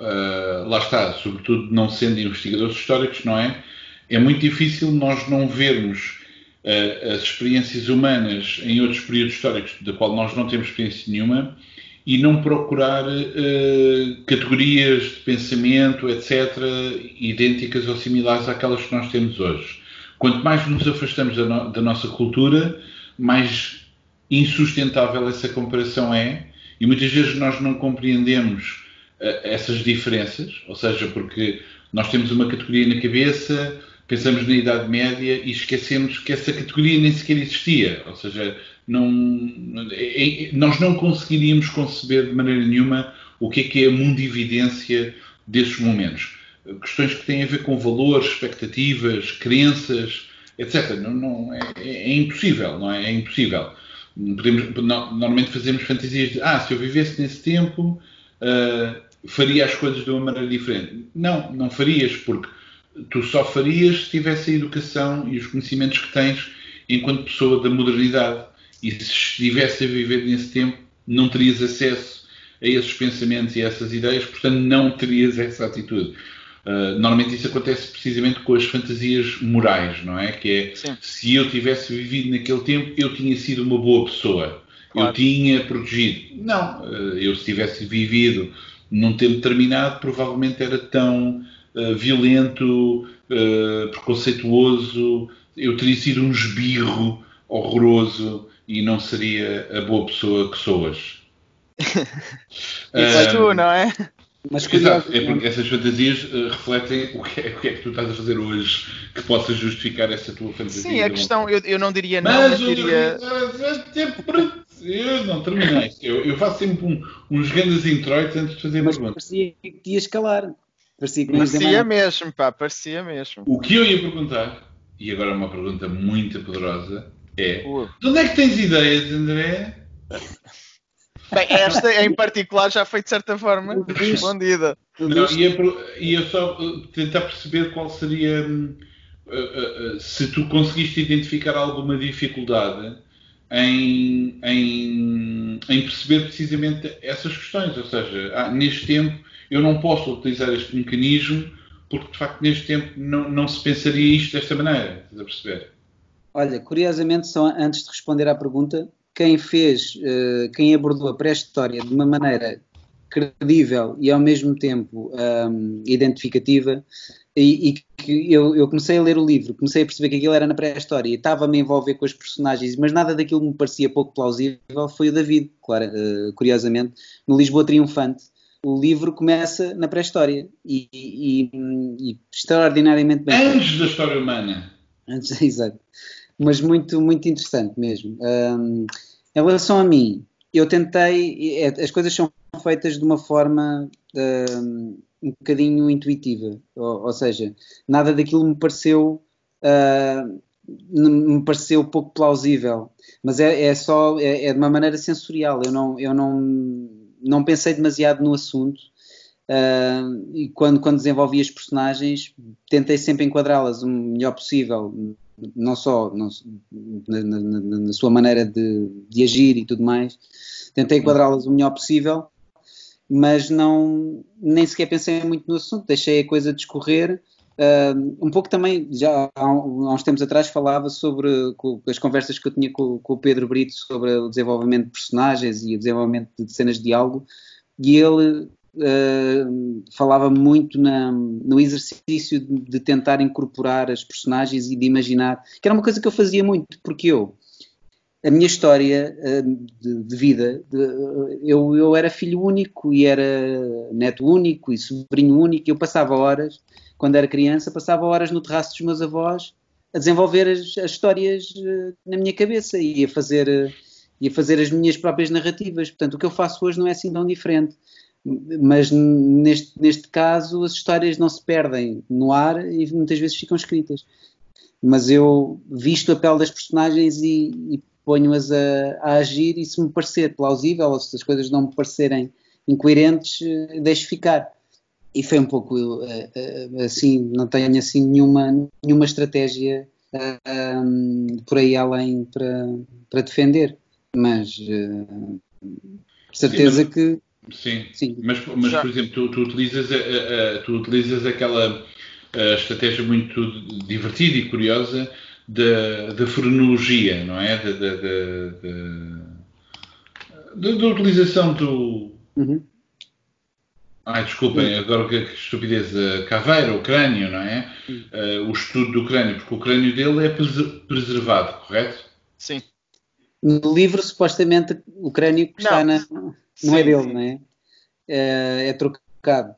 lá está, sobretudo não sendo investigadores históricos, não é? É muito difícil nós não vermos as experiências humanas em outros períodos históricos da qual nós não temos experiência nenhuma e não procurar categorias de pensamento, etc., idênticas ou similares àquelas que nós temos hoje. Quanto mais nos afastamos da nossa cultura, mais insustentável essa comparação é, e muitas vezes nós não compreendemos essas diferenças, ou seja, porque nós temos uma categoria na cabeça, pensamos na Idade Média e esquecemos que essa categoria nem sequer existia, ou seja, nós não conseguiríamos conceber de maneira nenhuma o que é a mundividência desses momentos. Questões que têm a ver com valores, expectativas, crenças, etc. É impossível, não é? É impossível. Normalmente fazemos fantasias de se eu vivesse nesse tempo faria as coisas de uma maneira diferente. Não farias, porque tu só farias se tivesse a educação e os conhecimentos que tens enquanto pessoa da modernidade. E se estivesse a viver nesse tempo, não terias acesso a esses pensamentos e a essas ideias, portanto não terias essa atitude. Normalmente isso acontece precisamente com as fantasias morais, não é? Que é, sim, se eu tivesse vivido naquele tempo, eu tinha sido uma boa pessoa. Claro. Eu tinha protegido. Não, eu se tivesse vivido num tempo determinado, provavelmente era tão violento, preconceituoso, eu teria sido um esbirro horroroso e não seria a boa pessoa que sou hoje. Isso é tu, não é? Mas exato, é porque essas fantasias refletem o que é que tu estás a fazer hoje que possa justificar essa tua fantasia. Sim, a questão, eu não diria não, mas diria... Eu não terminei. Eu faço sempre uns grandes introitos antes de fazer perguntas. Parecia que te ias calar. Parecia mesmo, pá, parecia mesmo. O que eu ia perguntar, e agora é uma pergunta muito poderosa, é de onde é que tens ideias, André? Bem, esta em particular já foi de certa forma respondida. Não, ia só tentar perceber qual seria, se tu conseguiste identificar alguma dificuldade em perceber precisamente essas questões. Ou seja, neste tempo eu não posso utilizar este mecanismo porque de facto neste tempo não se pensaria isto desta maneira. Estás a perceber? Olha, curiosamente, só antes de responder à pergunta, quem abordou a pré-história de uma maneira credível e ao mesmo tempo identificativa, e que eu comecei a ler o livro, comecei a perceber que aquilo era na pré-história e estava-me a envolver com os personagens, mas nada daquilo me parecia pouco plausível, foi o David, claro, curiosamente, no Lisboa Triunfante. O livro começa na pré-história e extraordinariamente bem. Antes da história humana. Exato. Mas muito, muito interessante mesmo. Em relação a mim, eu tentei... As coisas são feitas de uma forma um bocadinho intuitiva. Ou seja, nada daquilo me pareceu pouco plausível. Mas é de uma maneira sensorial. Eu não pensei demasiado no assunto. E quando desenvolvi as personagens, tentei sempre enquadrá-las o melhor possível, não só na sua maneira de agir e tudo mais, tentei enquadrá-las o melhor possível, mas nem sequer pensei muito no assunto, deixei a coisa discorrer. Um pouco também, já há uns tempos atrás falava sobre as conversas que eu tinha com o Pedro Brito sobre o desenvolvimento de personagens e o desenvolvimento de cenas de diálogo, e ele falava muito no exercício de tentar incorporar as personagens e de imaginar, que era uma coisa que eu fazia muito, porque a minha história de vida, eu era filho único e era neto único e sobrinho único, e eu passava horas quando era criança, passava horas no terraço dos meus avós a desenvolver as histórias na minha cabeça e a fazer as minhas próprias narrativas. Portanto, o que eu faço hoje não é assim tão diferente. Mas neste caso as histórias não se perdem no ar e muitas vezes ficam escritas. Mas eu visto a pele das personagens e ponho-as a agir, e se me parecer plausível ou se as coisas não me parecerem incoerentes, deixo ficar. E foi um pouco assim, não tenho assim nenhuma estratégia por aí além para defender, mas certeza que sim. Mas por exemplo, tu utilizas aquela estratégia muito divertida e curiosa da frenologia, não é? Da utilização do... Uhum. Desculpem, agora que estupidez, a caveira, o crânio, não é? O estudo do crânio, porque o crânio dele é preservado, correto? Sim. No livro, supostamente, o crânio que está não é dele, não é? É trocado.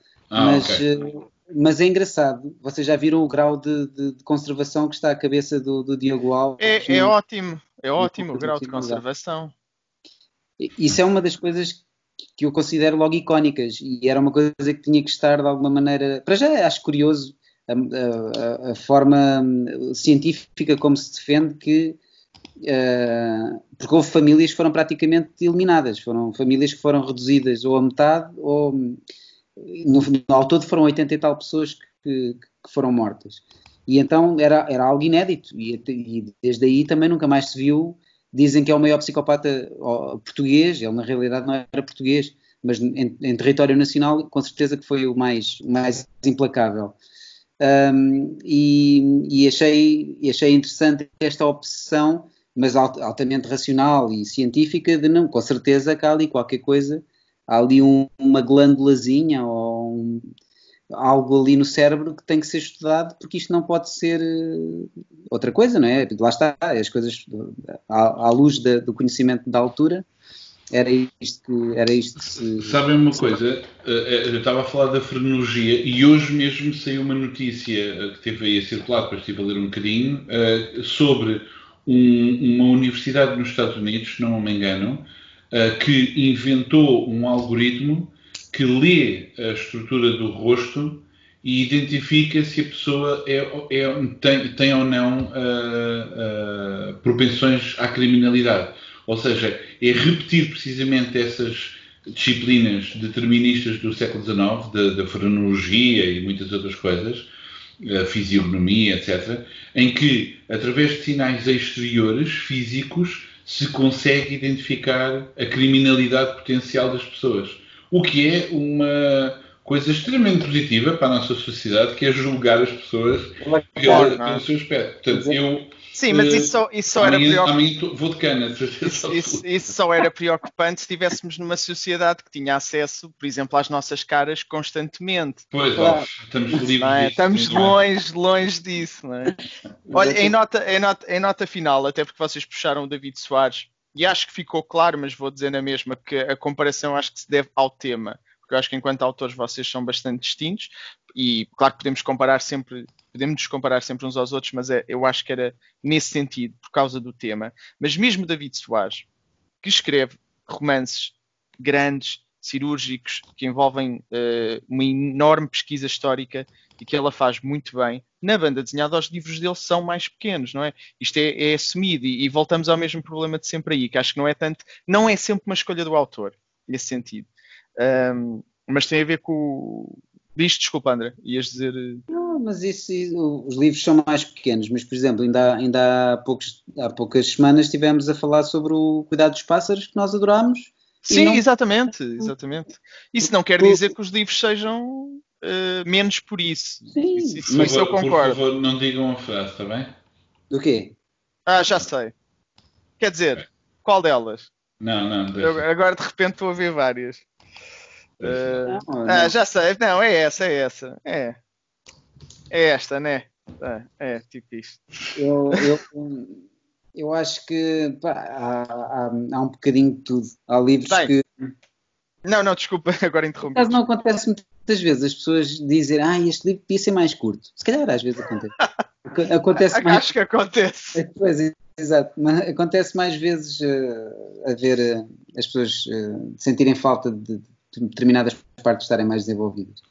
Mas é engraçado. Vocês já viram o grau de conservação que está a cabeça do Diogo Alves? É ótimo o grau de conservação. Isso é uma das coisas que eu considero logo icónicas, e era uma coisa que tinha que estar de alguma maneira... Para já acho curioso a forma científica como se defende que... porque houve famílias que foram praticamente eliminadas, foram famílias que foram reduzidas ou a metade, ou ao todo foram 80 e tal pessoas que foram mortas. E então era algo inédito, e desde aí também nunca mais se viu. Dizem que é o maior psicopata português, ele na realidade não era português, mas em território nacional com certeza que foi o mais implacável. E achei interessante esta obsessão, mas altamente racional e científica, de não, com certeza que há ali qualquer coisa, há ali uma glândulazinha ou algo ali no cérebro que tem que ser estudado, porque isto não pode ser outra coisa, não é? Lá está, as coisas à luz do conhecimento da altura, era isto que se... Sabem uma coisa? Eu estava a falar da frenologia e hoje mesmo saiu uma notícia que teve aí a circular, depois estive a ler um bocadinho, sobre uma universidade nos Estados Unidos, se não me engano, que inventou um algoritmo que lê a estrutura do rosto e identifica se a pessoa tem ou não propensões à criminalidade. Ou seja, é repetir precisamente essas disciplinas deterministas do século XIX, da frenologia e muitas outras coisas, a fisionomia, etc., em que, através de sinais exteriores, físicos, se consegue identificar a criminalidade potencial das pessoas. O que é uma coisa extremamente positiva para a nossa sociedade, que é julgar as pessoas pelo seu aspecto. Portanto, sim, mas isso só era preocupante. Amanhã vou de cana. Isso só era preocupante se estivéssemos numa sociedade que tinha acesso, por exemplo, às nossas caras constantemente. Pois, estamos livres disso. Estamos longe disso, não é? Olha, em nota final, até porque vocês puxaram o David Soares, e acho que ficou claro, mas vou dizer na mesma, que a comparação acho que se deve ao tema, porque eu acho que enquanto autores vocês são bastante distintos, e claro que podemos nos comparar sempre uns aos outros, mas eu acho que era nesse sentido, por causa do tema. Mas mesmo David Soares, que escreve romances grandes, cirúrgicos, que envolvem uma enorme pesquisa histórica e que ela faz muito bem, na banda desenhada os livros dele são mais pequenos, não é? Isto é assumido e voltamos ao mesmo problema de sempre aí, que acho que não é sempre uma escolha do autor, nesse sentido. Mas tem a ver com... Desculpa, André, ias dizer... Não, mas os livros são mais pequenos, mas, por exemplo, ainda há poucas semanas estivemos a falar sobre o cuidado dos pássaros, que nós adorámos. Sim, exatamente. Isso não quer dizer que os livros sejam menos por isso. Sim, isso eu concordo. Por favor, não digam a frase, está bem? Do quê? Já sei. Quer dizer, qual delas? Não. Agora de repente estou a ver várias. Não. Já sei. Não, é essa. É esta, né? É tipo isto. Eu acho que há um bocadinho de tudo. Há livros que... Não, desculpa, agora interrompi. Caso não acontece muitas vezes, as pessoas dizem, este livro podia ser mais curto. Se calhar às vezes acontece. Acontece mais... Acho que acontece. Pois, exato. Mas acontece mais vezes a ver as pessoas sentirem falta de determinadas partes estarem mais desenvolvidas.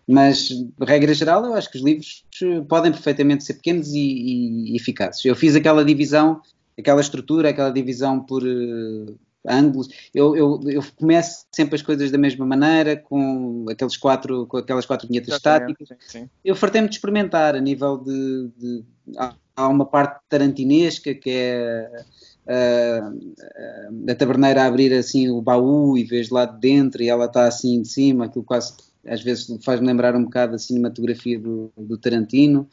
Mas, de regra geral, eu acho que os livros podem perfeitamente ser pequenos e eficazes. Eu fiz aquela divisão, aquela estrutura, aquela divisão por ângulos. Eu começo sempre as coisas da mesma maneira, com aquelas quatro vinhetas estáticas. Sim. Eu fartei-me de experimentar a nível de há uma parte tarantinesca que é a taberneira a abrir assim o baú e vês lá de dentro e ela está assim de cima, aquilo quase às vezes faz-me lembrar um bocado a cinematografia do Tarantino.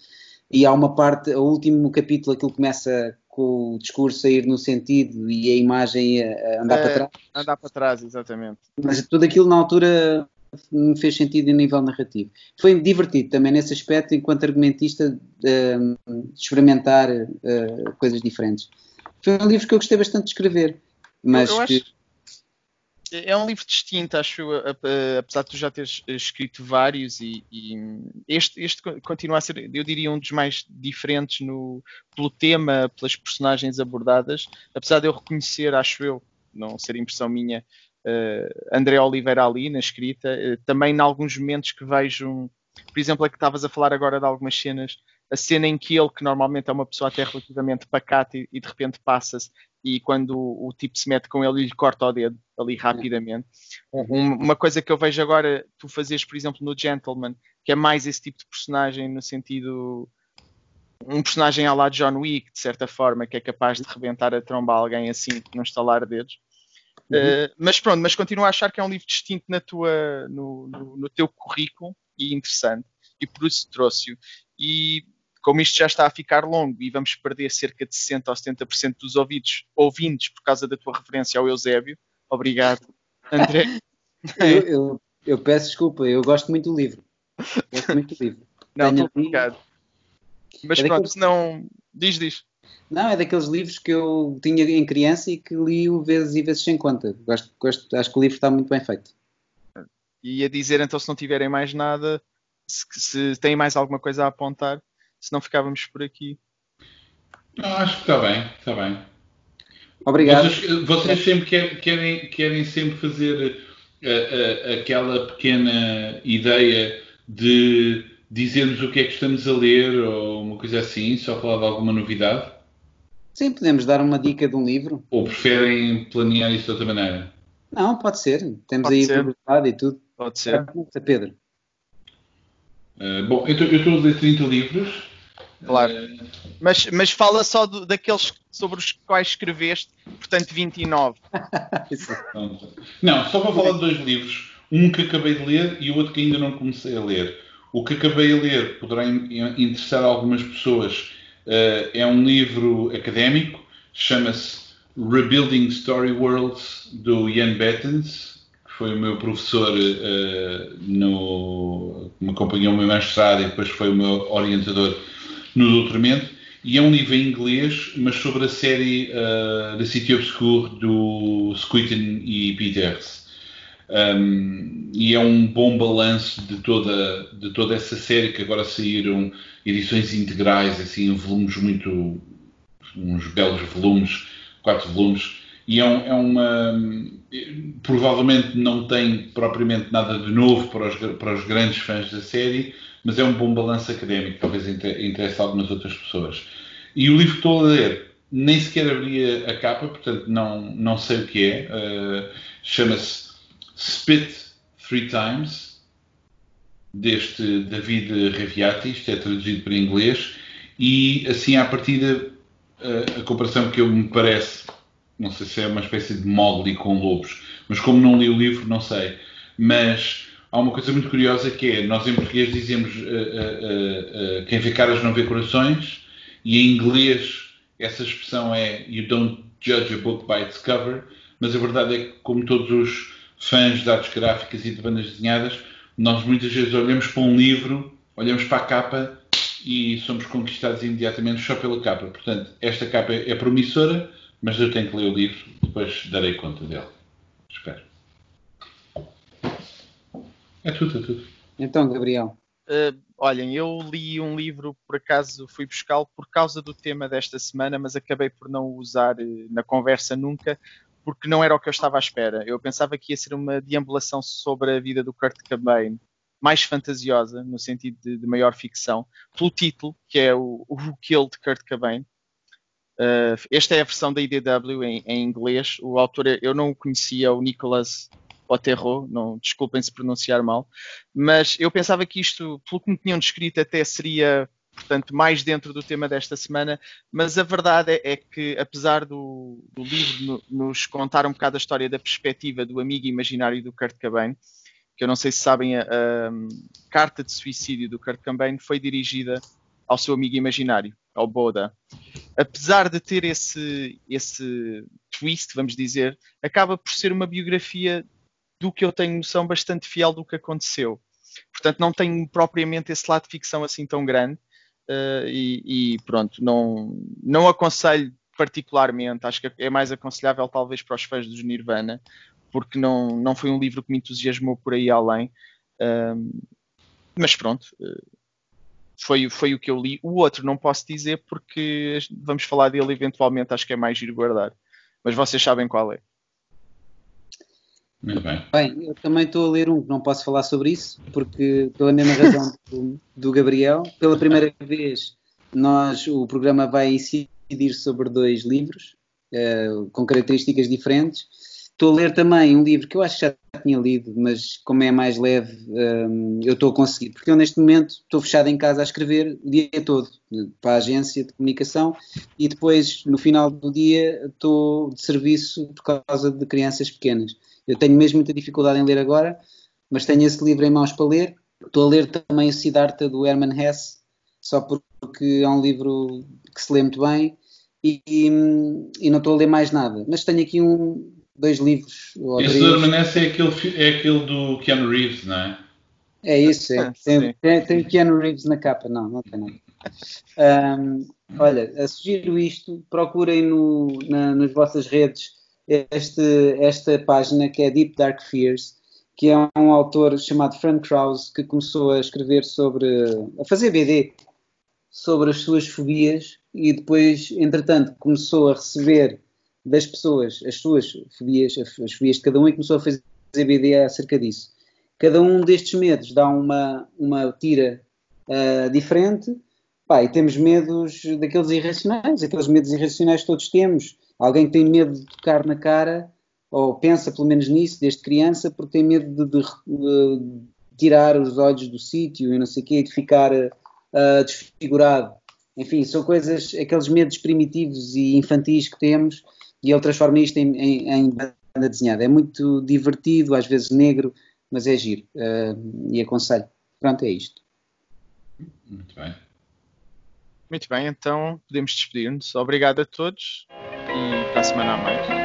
E há uma parte, o último capítulo, aquilo começa com o discurso a ir no sentido e a imagem a andar para trás. Andar para trás, exatamente. Mas tudo aquilo na altura me fez sentido em nível narrativo. Foi divertido também nesse aspecto, enquanto argumentista, experimentar coisas diferentes. Foi um livro que eu gostei bastante de escrever. Mas eu acho é um livro distinto, acho eu, apesar de tu já teres escrito vários e este continua a ser, eu diria, um dos mais diferentes pelo tema, pelas personagens abordadas, apesar de eu reconhecer, acho eu, não ser impressão minha, André Oliveira ali na escrita, também em alguns momentos que vejo, por exemplo, é que estavas a falar agora de algumas cenas, a cena em que ele, que normalmente é uma pessoa até relativamente pacata e de repente passa-se, e quando o tipo se mete com ele e lhe corta o dedo ali rapidamente. Uma coisa que eu vejo agora tu fazes, por exemplo, no Gentleman, que é mais esse tipo de personagem no sentido um personagem à la John Wick, de certa forma, que é capaz de rebentar a tromba a alguém assim, num estalar dedos. Mas pronto, mas continuo a achar que é um livro distinto no teu currículo e interessante, e por isso trouxe-o. E como isto já está a ficar longo e vamos perder cerca de 60% ou 70% dos ouvintes por causa da tua referência ao Eusébio, obrigado, André. Eu peço desculpa, eu gosto muito do livro. Não, estou obrigado. Mas pronto, se não... Diz. Não, é daqueles livros que eu tinha em criança e que li-o vezes e vezes sem conta. Acho que o livro está muito bem feito. E a dizer, então, se não tiverem mais nada, se têm mais alguma coisa a apontar, se não ficávamos por aqui. Não, acho que está bem. Obrigado. Vocês sempre querem sempre fazer aquela pequena ideia de dizermos o que é que estamos a ler ou uma coisa assim, só falar de alguma novidade? Sim, podemos dar uma dica de um livro. Ou preferem planear isso de outra maneira? Não, pode ser. Temos aí velocidade e tudo. Pode ser. Pedro. Bom, eu estou a ler 30 livros. Claro. Mas fala só daqueles sobre os quais escreveste, portanto 29. Não, só para falar de 2 livros. Um que acabei de ler e o outro que ainda não comecei a ler. O que acabei de ler poderá interessar a algumas pessoas. É um livro académico, chama-se Rebuilding Story Worlds, do Ian Bettens, que foi o meu professor que me acompanhou o meu mestrado e depois foi o meu orientador no doutoramento, e é um livro em inglês, mas sobre a série The City Obscure do Squitten e Peters. E é um bom balanço de toda essa série, que agora saíram edições integrais, assim, uns belos volumes, 4 volumes, e provavelmente não tem propriamente nada de novo para os grandes fãs da série, mas é um bom balanço académico, talvez interesse a algumas outras pessoas. E o livro que estou a ler nem sequer abria a capa, portanto não sei o que é. Chama-se Spit 3 Times, deste David Reviati, isto é traduzido para inglês, e assim à partida a comparação que me parece, não sei se é uma espécie de Mowgli com lobos, mas como não li o livro não sei, mas há uma coisa muito curiosa que é, nós em português dizemos quem vê caras não vê corações, e em inglês essa expressão é You don't judge a book by its cover, mas a verdade é que, como todos os fãs de artes gráficas e de bandas desenhadas, nós muitas vezes olhamos para um livro, olhamos para a capa e somos conquistados imediatamente só pela capa. Portanto, esta capa é promissora, mas eu tenho que ler o livro, depois darei conta dele. Espero. É tudo, é tudo. Então, Gabriel. Olhem, eu li um livro, por acaso fui buscá-lo por causa do tema desta semana, mas acabei por não o usar na conversa nunca, porque não era o que eu estava à espera. Eu pensava que ia ser uma deambulação sobre a vida do Kurt Cobain, mais fantasiosa, no sentido de maior ficção, pelo título, que é o Who Killed Kurt Cobain. Esta é a versão da IDW em inglês. O autor, eu não o conhecia, o Nicolas Otero, não, desculpem se pronunciar mal, mas eu pensava que isto, pelo que me tinham descrito, até seria, portanto, mais dentro do tema desta semana, mas a verdade é que, apesar do livro nos contar um bocado a história da perspectiva do amigo imaginário do Kurt Cobain, que eu não sei se sabem, a carta de suicídio do Kurt Cobain foi dirigida ao seu amigo imaginário, ao Boda. Apesar de ter esse twist, vamos dizer, acaba por ser uma biografia do que eu tenho noção bastante fiel do que aconteceu. Portanto, não tenho propriamente esse lado de ficção assim tão grande e pronto, não aconselho particularmente, acho que é mais aconselhável talvez para os fãs dos Nirvana, porque não foi um livro que me entusiasmou por aí além, mas pronto, foi o que eu li. O outro não posso dizer porque vamos falar dele eventualmente, acho que é mais giro guardar, mas vocês sabem qual é. Muito bem. Bem, eu também estou a ler um que não posso falar sobre isso, porque pela mesma razão do Gabriel. Pela primeira vez, o programa vai incidir sobre 2 livros, com características diferentes. Estou a ler também um livro que eu acho que já tinha lido, mas como é mais leve, eu estou a conseguir. Porque eu neste momento estou fechado em casa a escrever o dia todo, para a agência de comunicação, e depois, no final do dia, estou de serviço por causa de crianças pequenas. Eu tenho mesmo muita dificuldade em ler agora, mas tenho esse livro em mãos para ler. Estou a ler também o Siddhartha, do Hermann Hesse, só porque é um livro que se lê muito bem, e não estou a ler mais nada. Mas tenho aqui 2 livros ou Esse 3. do Hermanesse é aquele do Keanu Reeves, não é? É isso, é. Tem o Keanu Reeves na capa. Não tem nada. Olha, sugiro isto, procurem nas vossas redes esta página que é Deep Dark Fears, que é um autor chamado Frank Krause, que começou a escrever a fazer BD sobre as suas fobias, e depois, entretanto, começou a receber das pessoas as suas fobias, as fobias de cada um, e começou a fazer BD acerca disso. Cada um destes medos dá uma tira diferente. E temos medos daqueles irracionais, aqueles medos irracionais que todos temos. Alguém que tem medo de tocar na cara, ou pensa pelo menos nisso desde criança, porque tem medo de tirar os olhos do sítio e não sei o quê, e de ficar desfigurado. Enfim, são coisas, aqueles medos primitivos e infantis que temos, e ele transforma isto em banda desenhada. É muito divertido, às vezes negro, mas é giro, e aconselho. Pronto, é isto. Muito bem. Muito bem, então podemos despedir-nos. Obrigado a todos e para a semana a mais.